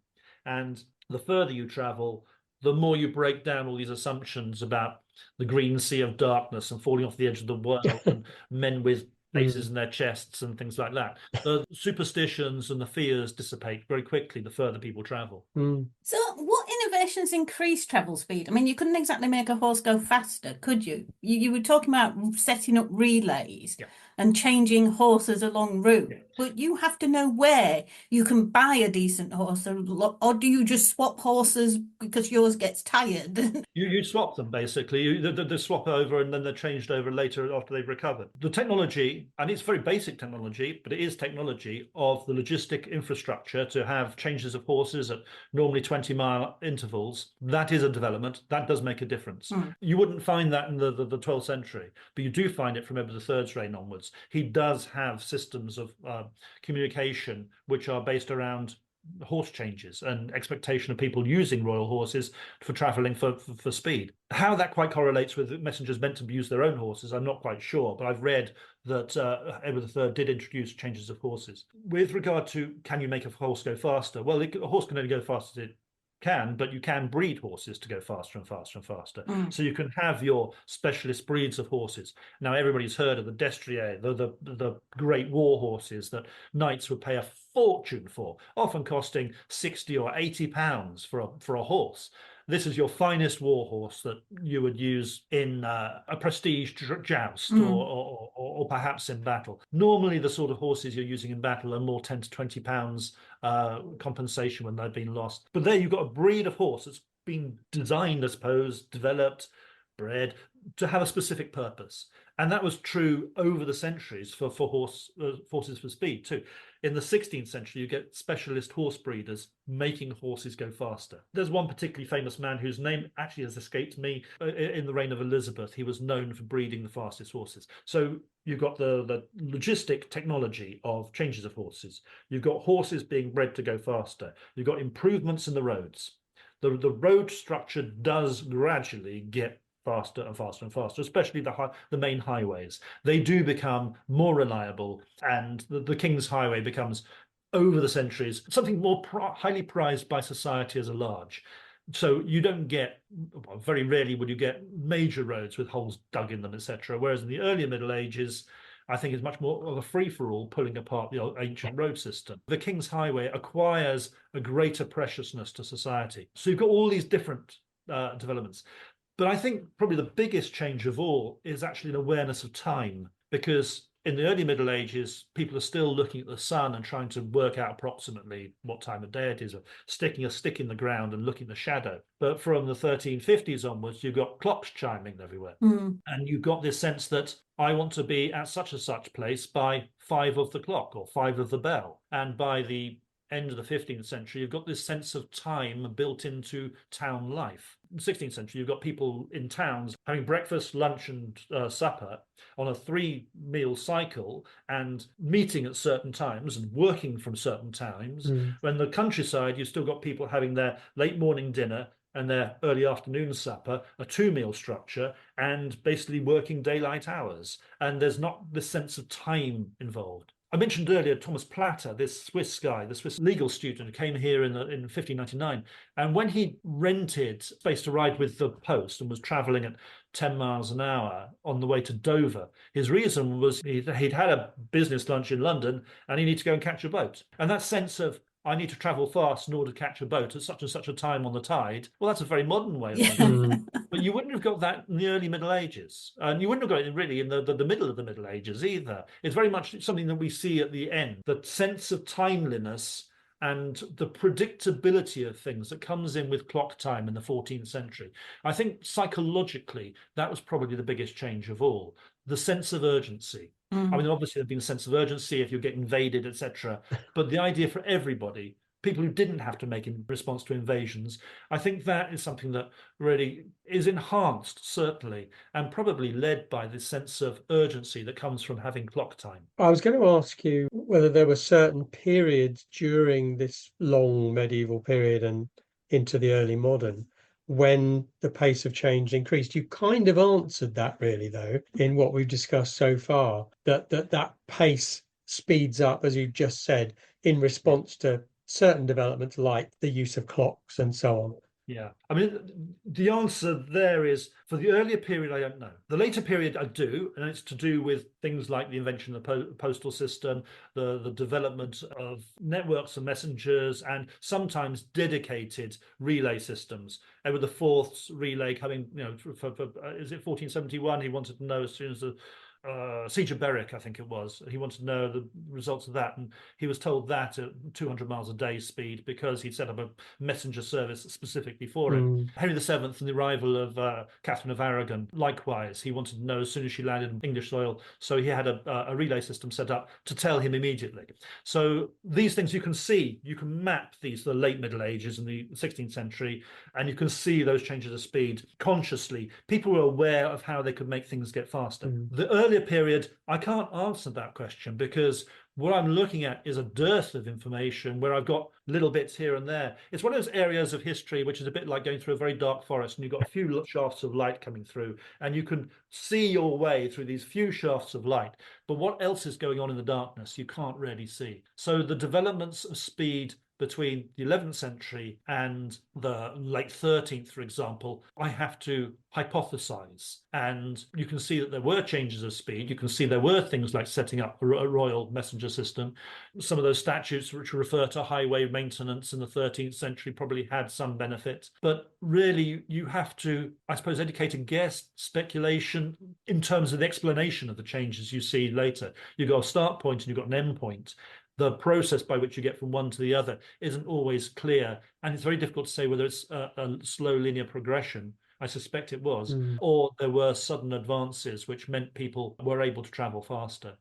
and the further you travel, the more you break down all these assumptions about the green sea of darkness and falling off the edge of the world and men with faces in their chests and things like that. The superstitions and the fears dissipate very quickly the further people travel. So what innovations increase travel speed? I mean, you couldn't exactly make a horse go faster, could you? You were talking about setting up relays and changing horses along route, but you have to know where you can buy a decent horse, or do you just swap horses because yours gets tired? You swap them, basically. They swap over and then they're changed over later after they've recovered. The technology, and it's very basic technology, but it is technology of the logistic infrastructure to have changes of horses at normally 20-mile intervals. That is a development. That does make a difference. You wouldn't find that in the 12th century, but you do find it from Edward III's reign onwards. He does have systems of communication which are based around horse changes and expectation of people using royal horses for traveling for speed. How that quite correlates with messengers meant to use their own horses, I'm not quite sure, but I've read that Edward III did introduce changes of horses. With regard to can you make a horse go faster? Well, a horse can only go fast as it can, but you can breed horses to go faster and faster and faster. So you can have your specialist breeds of horses. Now, everybody's heard of the destrier, the great war horses that knights would pay a fortune for, often costing 60 or 80 pounds for a horse. This is your finest war horse that you would use in a prestige joust or perhaps in battle. Normally, the sort of horses you're using in battle are more 10 to 20 pounds compensation when they've been lost. But there you've got a breed of horse that's been designed, I suppose, developed, bred to have a specific purpose. And that was true over the centuries for horses for speed too. In the 16th century, you get specialist horse breeders making horses go faster. There's one particularly famous man whose name actually has escaped me. In the reign of Elizabeth, he was known for breeding the fastest horses. So you've got the logistic technology of changes of horses. You've got horses being bred to go faster. You've got improvements in the roads. The road structure does gradually get faster and faster and faster, especially the main highways. They do become more reliable, and the King's Highway becomes, over the centuries, something more highly prized by society as a large. So you don't get, well, very rarely would you get major roads with holes dug in them, etc. Whereas in the earlier Middle Ages, I think, is much more of a free-for-all, pulling apart the old ancient road system. The King's Highway acquires a greater preciousness to society. So you've got all these different developments. But I think probably the biggest change of all is actually an awareness of time, because in the early Middle Ages, people are still looking at the sun and trying to work out approximately what time of day it is, or sticking a stick in the ground and looking at the shadow. But from the 1350s onwards, you've got clocks chiming everywhere. And you've got this sense that I want to be at such and such place by 5 of the clock or 5 of the bell. And by the end of the 15th century, you've got this sense of time built into town life. In the 16th century, you've got people in towns having breakfast, lunch, and supper on a 3-meal cycle and meeting at certain times and working from certain times. When the countryside, you've still got people having their late morning dinner and their early afternoon supper, a 2-meal structure, and basically working daylight hours. And there's not this sense of time involved. I mentioned earlier Thomas Platter, this Swiss guy, the Swiss legal student who came here in 1599. And when he rented space to ride with the post and was traveling at 10 miles an hour on the way to Dover, his reason was he'd had a business lunch in London and he needed to go and catch a boat. And that sense of, I need to travel fast in order to catch a boat at such and such a time on the tide. Well, that's a very modern way of thinking. But you wouldn't have got that in the early Middle Ages. And you wouldn't have got it really in the middle of the Middle Ages either. It's very much something that we see at the end, the sense of timeliness and the predictability of things that comes in with clock time in the 14th century. I think psychologically, that was probably the biggest change of all, the sense of urgency. I mean, obviously, there's been a sense of urgency if you get invaded, etc. But the idea for everybody, people who didn't have to make in response to invasions, I think that is something that really is enhanced, certainly, and probably led by this sense of urgency that comes from having clock time. I was going to ask you whether there were certain periods during this long medieval period and into the early modern when the pace of change increased. You kind of answered that really, though, in what we've discussed so far, that pace speeds up, as you just said, in response to certain developments like the use of clocks and so on. Yeah, I mean, the answer there is, for the earlier period, I don't know. The later period, I do, and it's to do with things like the invention of the postal system, the development of networks of messengers, and sometimes dedicated relay systems. Edward IV's relay coming, is it 1471? He wanted to know as soon as the Siege of Berwick, I think it was. He wanted to know the results of that, and he was told that at 200 miles a day speed because he'd set up a messenger service specifically for it. Henry VII and the arrival of Catherine of Aragon, likewise, he wanted to know as soon as she landed in English soil, so he had a relay system set up to tell him immediately. So these things you can see, you can map these, the late Middle Ages and the 16th century, and you can see those changes of speed consciously. People were aware of how they could make things get faster. The earlier period, I can't answer that question because what I'm looking at is a dearth of information where I've got little bits here and there. It's one of those areas of history which is a bit like going through a very dark forest and you've got a few shafts of light coming through and you can see your way through these few shafts of light. But what else is going on in the darkness, you can't really see. So the developments of speed between the 11th century and the late 13th, for example, I have to hypothesize. And you can see that there were changes of speed. You can see there were things like setting up a royal messenger system. Some of those statutes which refer to highway maintenance in the 13th century probably had some benefit. But really, you have to, I suppose, educated guess, speculation in terms of the explanation of the changes you see later. You've got a start point and you've got an end point. The process by which you get from one to the other isn't always clear. And it's very difficult to say whether it's a slow linear progression. I suspect it was, or there were sudden advances which meant people were able to travel faster.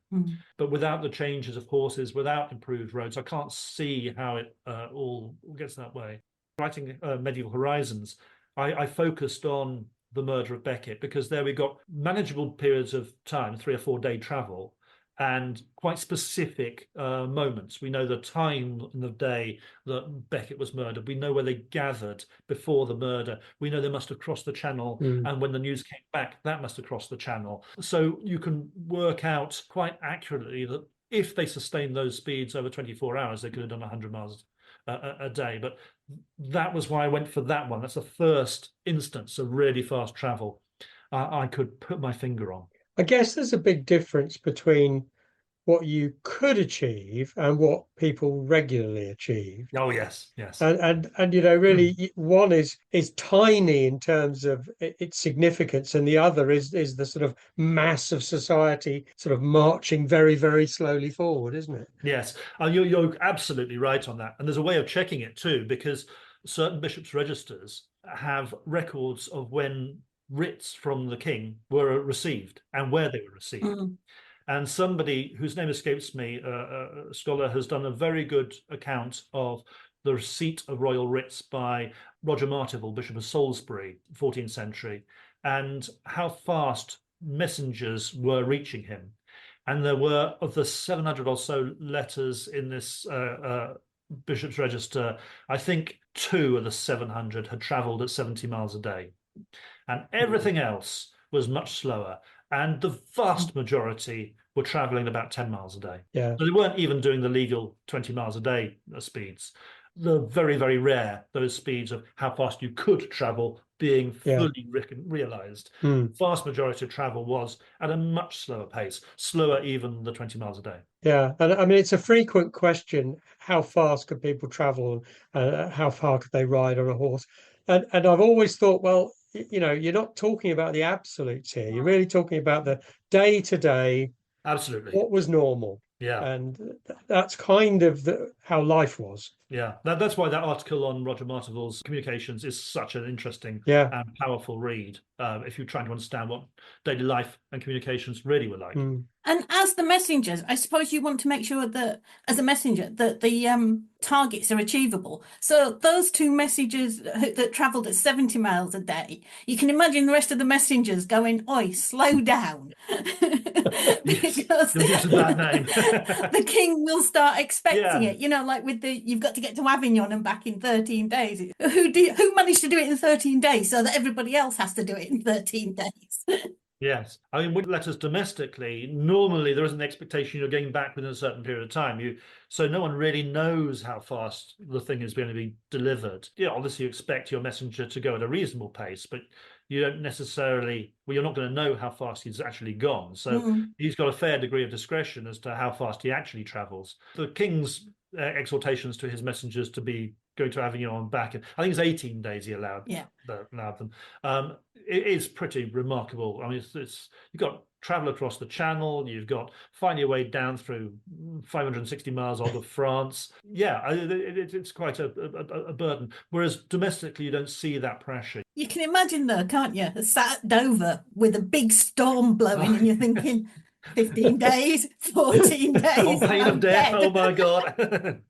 But without the changes of horses, without improved roads, I can't see how it all gets that way. Writing Medieval Horizons, I focused on the murder of Becket because there we got manageable periods of time, 3 or 4 day travel, and quite specific moments. We know the time in the day that Becket was murdered. We know where they gathered before the murder. We know they must have crossed the channel. And when the news came back, that must have crossed the channel. So you can work out quite accurately that if they sustained those speeds over 24 hours, they could have done 100 miles a day. But that was why I went for that one. That's the first instance of really fast travel I could put my finger on. I guess there's a big difference between what you could achieve and what people regularly achieve. Oh, yes, yes. And really one is tiny in terms of its significance, and the other is the sort of mass of society sort of marching very, very slowly forward, isn't it? Yes, you're absolutely right on that. And there's a way of checking it too, because certain bishops' registers have records of when writs from the king were received and where they were received. Mm. And somebody whose name escapes me, a scholar, has done a very good account of the receipt of royal writs by Roger Martyville, Bishop of Salisbury, 14th century, and how fast messengers were reaching him. And there were, of the 700 or so letters in this bishop's register, I think 2 of the 700 had travelled at 70 miles a day. And everything else was much slower. And the vast majority were travelling about 10 miles a day. Yeah. So they weren't even doing the legal 20 miles a day speeds. The very, very rare, those speeds of how fast you could travel being fully realised. Vast majority of travel was at a much slower pace, slower even than the 20 miles a day. Yeah, and I mean it's a frequent question: how fast could people travel? How far could they ride on a horse? And I've always thought, well, you're not talking about the absolutes here. You're really talking about the day to day, Absolutely. what was normal. Yeah. And that's kind of how life was. Yeah, that's why that article on Roger Martyville's communications is such an interesting and powerful read, if you're trying to understand what daily life and communications really were like. And as the messengers, I suppose you want to make sure that, as a messenger, that the targets are achievable. So those 2 messengers that travelled at 70 miles a day, you can imagine the rest of the messengers going, "Oi, slow down," because Yes, a bad name. the king will start expecting it. Like with you've got to get to Avignon and back in 13 days. Who managed to do it in 13 days so that everybody else has to do it in 13 days? Yes. I mean, with letters domestically, normally there is an expectation you're getting back within a certain period of time. So no one really knows how fast the thing is going to be delivered. Obviously you expect your messenger to go at a reasonable pace, but you don't necessarily, you're not going to know how fast he's actually gone. So he's got a fair degree of discretion as to how fast he actually travels. The king's exhortations to his messengers to be going to Avignon and back, I think it's 18 days he allowed them. It is pretty remarkable. I mean, you've got travel across the Channel, you've got find your way down through 560 miles odd of France. It's quite a burden. Whereas domestically, you don't see that pressure. You can imagine though, can't you? Sat at Dover with a big storm blowing, and you're thinking, 15 days, 14 days. On pain of death. Dead. Oh my God.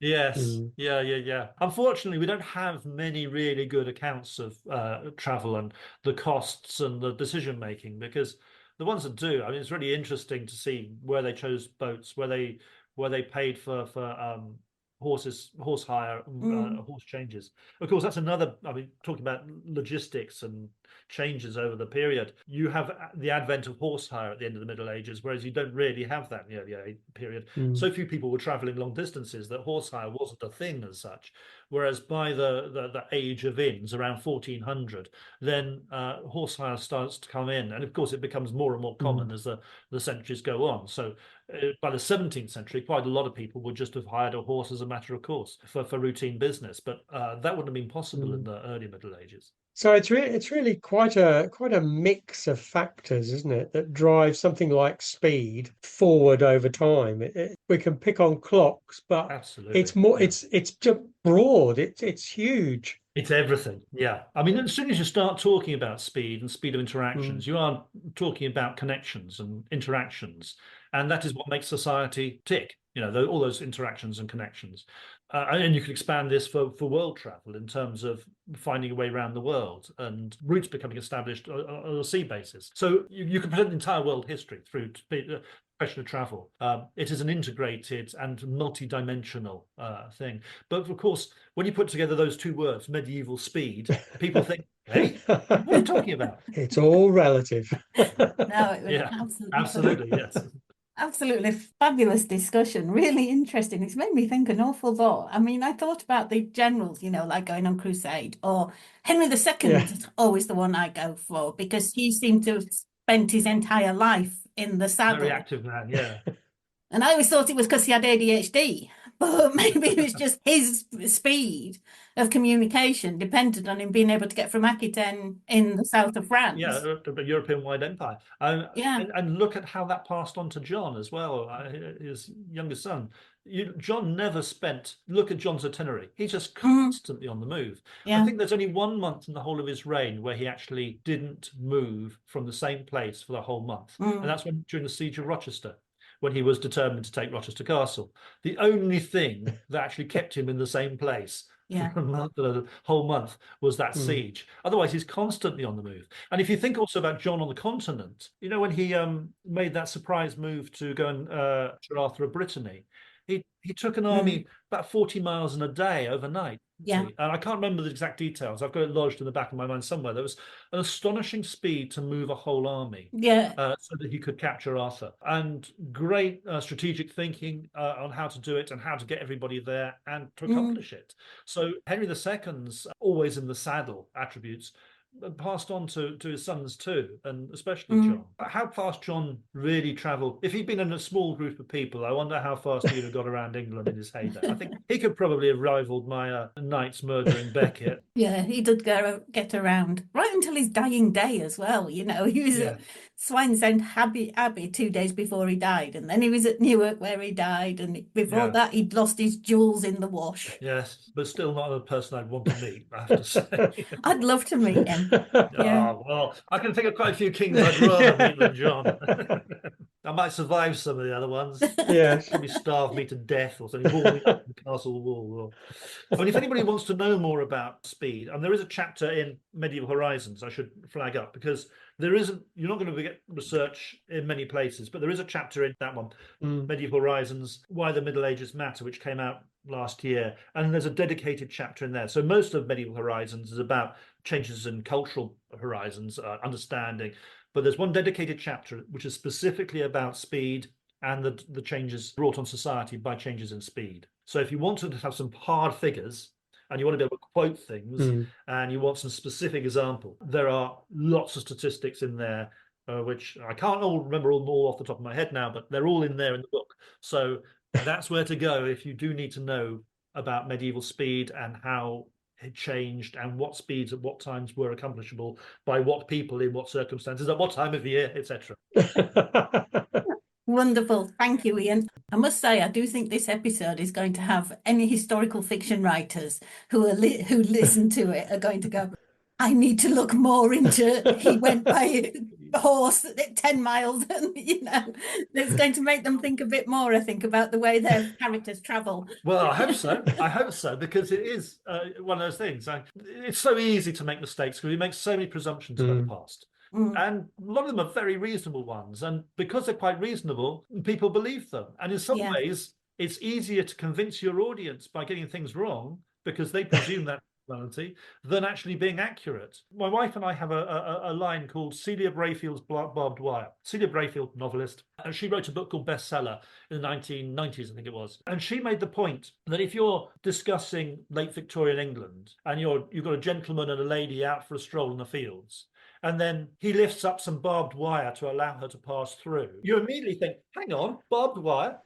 Yes. Yeah. Unfortunately, we don't have many really good accounts of travel and the costs and the decision making, because the ones that do, I mean, it's really interesting to see where they chose boats, where they paid for horse hire, horse changes. Of course, that's another. I mean, talking about logistics and changes over the period, you have the advent of horse hire at the end of the Middle Ages, whereas you don't really have that in the early period. So few people were traveling long distances that horse hire wasn't a thing as such. Whereas by the age of inns around 1400, then horse hire starts to come in, and of course it becomes more and more common as the centuries go on. So by the 17th century, quite a lot of people would just have hired a horse as a matter of course for routine business, but that wouldn't have been possible in the early Middle Ages. So it's really quite a mix of factors, isn't it, that drive something like speed forward over time. We can pick on clocks, but absolutely, it's more. It's just broad. It's huge. It's everything. Yeah. I mean, as soon as you start talking about speed and speed of interactions, you are talking about connections and interactions, and that is what makes society tick. All those interactions and connections. And you could expand this for world travel in terms of finding a way around the world and routes becoming established on a sea basis. So you can present entire world history through question of travel. It is an integrated and multi-dimensional thing. But of course, when you put together those 2 words, medieval speed, people think, hey, what are you talking about? It's all relative. No, it was absolutely, yes. Absolutely fabulous discussion. Really interesting. It's made me think an awful lot. I mean, I thought about the generals, like going on crusade, or Henry II is always the one I go for, because he seemed to spent his entire life in the saddle. Very active man, yeah. And I always thought it was because he had ADHD, but maybe it was just his speed of communication depended on him being able to get from Aquitaine in the south of France. Yeah, a European-wide empire. Yeah. And look at how that passed on to John as well, his youngest son. John never spent, look at John's itinerary. He's just constantly on the move. I Yeah. think there's only 1 month in the whole of his reign where he actually didn't move from the same place for the whole month. And that's during the siege of Rochester, when he was determined to take Rochester Castle. The only thing that actually kept him in the same place for the whole month was that siege. Otherwise, he's constantly on the move. And if you think also about John on the continent, you know, when he made that surprise move to go and capture Arthur of Brittany, he took an army about 40 miles in a day overnight. Yeah. And I can't remember the exact details. I've got it lodged in the back of my mind somewhere. There was an astonishing speed to move a whole army. Yeah. So that he could capture Arthur. And great strategic thinking on how to do it and how to get everybody there and to accomplish it. So Henry II's always in the saddle attributes passed on to his sons too, and especially John. How fast John really travelled. If he'd been in a small group of people, I wonder how fast he'd have got around England in his heyday. I think he could probably have rivaled my knights murdering Becket. Yeah, he did get around right until his dying day as well. You know, he was at Swinesend Abbey 2 days before he died, and then he was at Newark where he died, and before that he'd lost his jewels in the wash. Yes, but still not a person I'd want to meet, I have to say. I'd love to meet him. Oh, well, I can think of quite a few kings I'd rather meet than John. I might survive some of the other ones. Yes. Probably starve me to death or something, wall me up in the castle wall. I mean, if anybody wants to know more about speed, and there is a chapter in Medieval Horizons I should flag up, because there isn't, you're not going to get research in many places, but there is a chapter in that one, Medieval Horizons, Why the Middle Ages Matter, which came out last year, and there's a dedicated chapter in there. So most of Medieval Horizons is about changes in cultural horizons, understanding, but there's one dedicated chapter which is specifically about speed and the changes brought on society by changes in speed. So if you want to have some hard figures and you want to be able to quote things and you want some specific example, there are lots of statistics in there, which I can't all remember all off the top of my head now, but they're all in there in the book. So that's where to go if you do need to know about medieval speed and how it changed and what speeds at what times were accomplishable by what people in what circumstances at what time of year, etc. Wonderful. Thank you, Ian. I must say, I do think this episode is going to have any historical fiction writers who listen to it are going to go, I need to look more into he went by horse at 10 miles, and you know, it's going to make them think a bit more, I think, about the way their characters travel. Well, I hope so. I hope so, because it is one of those things. It's so easy to make mistakes because we make so many presumptions about the past. And a lot of them are very reasonable ones. And because they're quite reasonable, people believe them. And in some ways, it's easier to convince your audience by getting things wrong because they presume that reality than actually being accurate. My wife and I have a line called Celia Brayfield's Barbed Wire. Celia Brayfield, novelist, and she wrote a book called Bestseller in the 1990s, I think it was. And she made the point that if you're discussing late Victorian England and you've got a gentleman and a lady out for a stroll in the fields, and then he lifts up some barbed wire to allow her to pass through, you immediately think, hang on, barbed wire?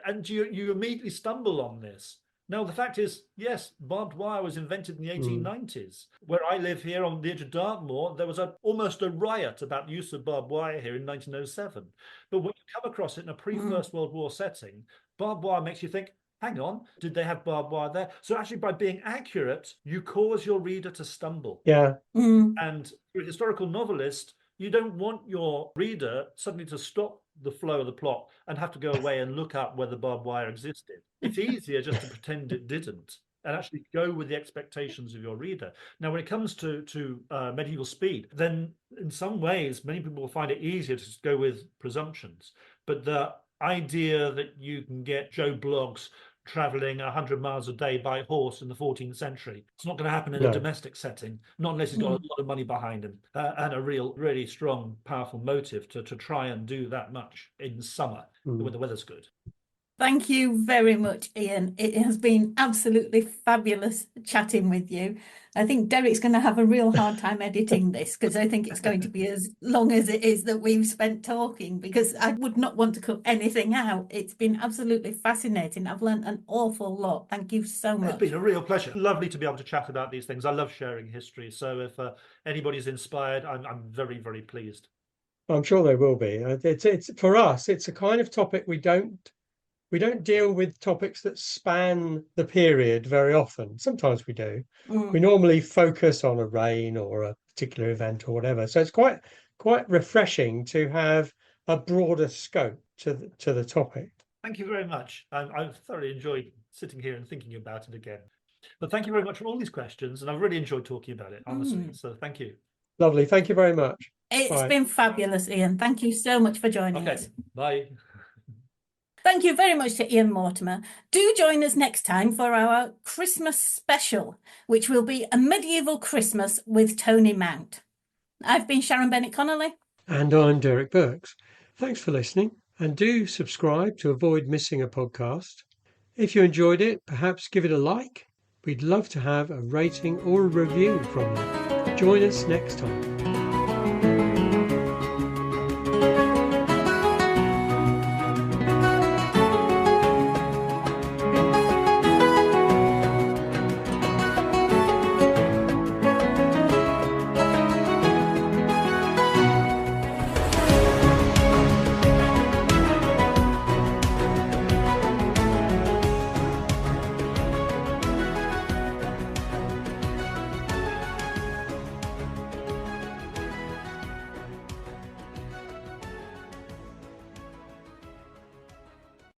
And you immediately stumble on this. No, the fact is, yes, barbed wire was invented in the 1890s. Where I live here on the edge of Dartmoor, there was almost a riot about the use of barbed wire here in 1907. But when you come across it in a pre-First World War setting, barbed wire makes you think, hang on, did they have barbed wire there? So actually, by being accurate, you cause your reader to stumble. Yeah. And for a historical novelist, you don't want your reader suddenly to stop the flow of the plot and have to go away and look up whether barbed wire existed. It's easier just to pretend it didn't and actually go with the expectations of your reader. Now, when it comes to medieval speed, then in some ways, many people will find it easier to just go with presumptions. But the idea that you can get Joe Bloggs traveling 100 miles a day by horse in the 14th century, it's not going to happen in a domestic setting, not unless he's got a lot of money behind him and a really strong, powerful motive to try and do that much in summer when the weather's good. Thank you very much, Ian. It has been absolutely fabulous chatting with you. I think Derek's going to have a real hard time editing this because I think it's going to be as long as it is that we've spent talking, because I would not want to cut anything out. It's been absolutely fascinating. I've learned an awful lot. Thank you so It's much. been a real pleasure. Lovely to be able to chat about these things. I love sharing history. So if anybody's inspired, I'm very, very pleased. I'm sure they will be. It's for us, it's a kind of topic we don't deal with topics that span the period very often. Sometimes we do. We normally focus on a reign or a particular event or whatever. So it's quite refreshing to have a broader scope to the topic. Thank you very much. I've thoroughly enjoyed sitting here and thinking about it again. But thank you very much for all these questions, and I've really enjoyed talking about it, honestly. So thank you. Lovely. Thank you very much. It's been fabulous, Ian. Thank you so much for joining us. Bye. Thank you very much to Ian Mortimer. Do join us next time for our Christmas special, which will be a medieval Christmas with Tony Mount. I've been Sharon Bennett Connolly. And I'm Derek Birks. Thanks for listening, and do subscribe to avoid missing a podcast. If you enjoyed it, perhaps give it a like. We'd love to have a rating or a review from you. Join us next time.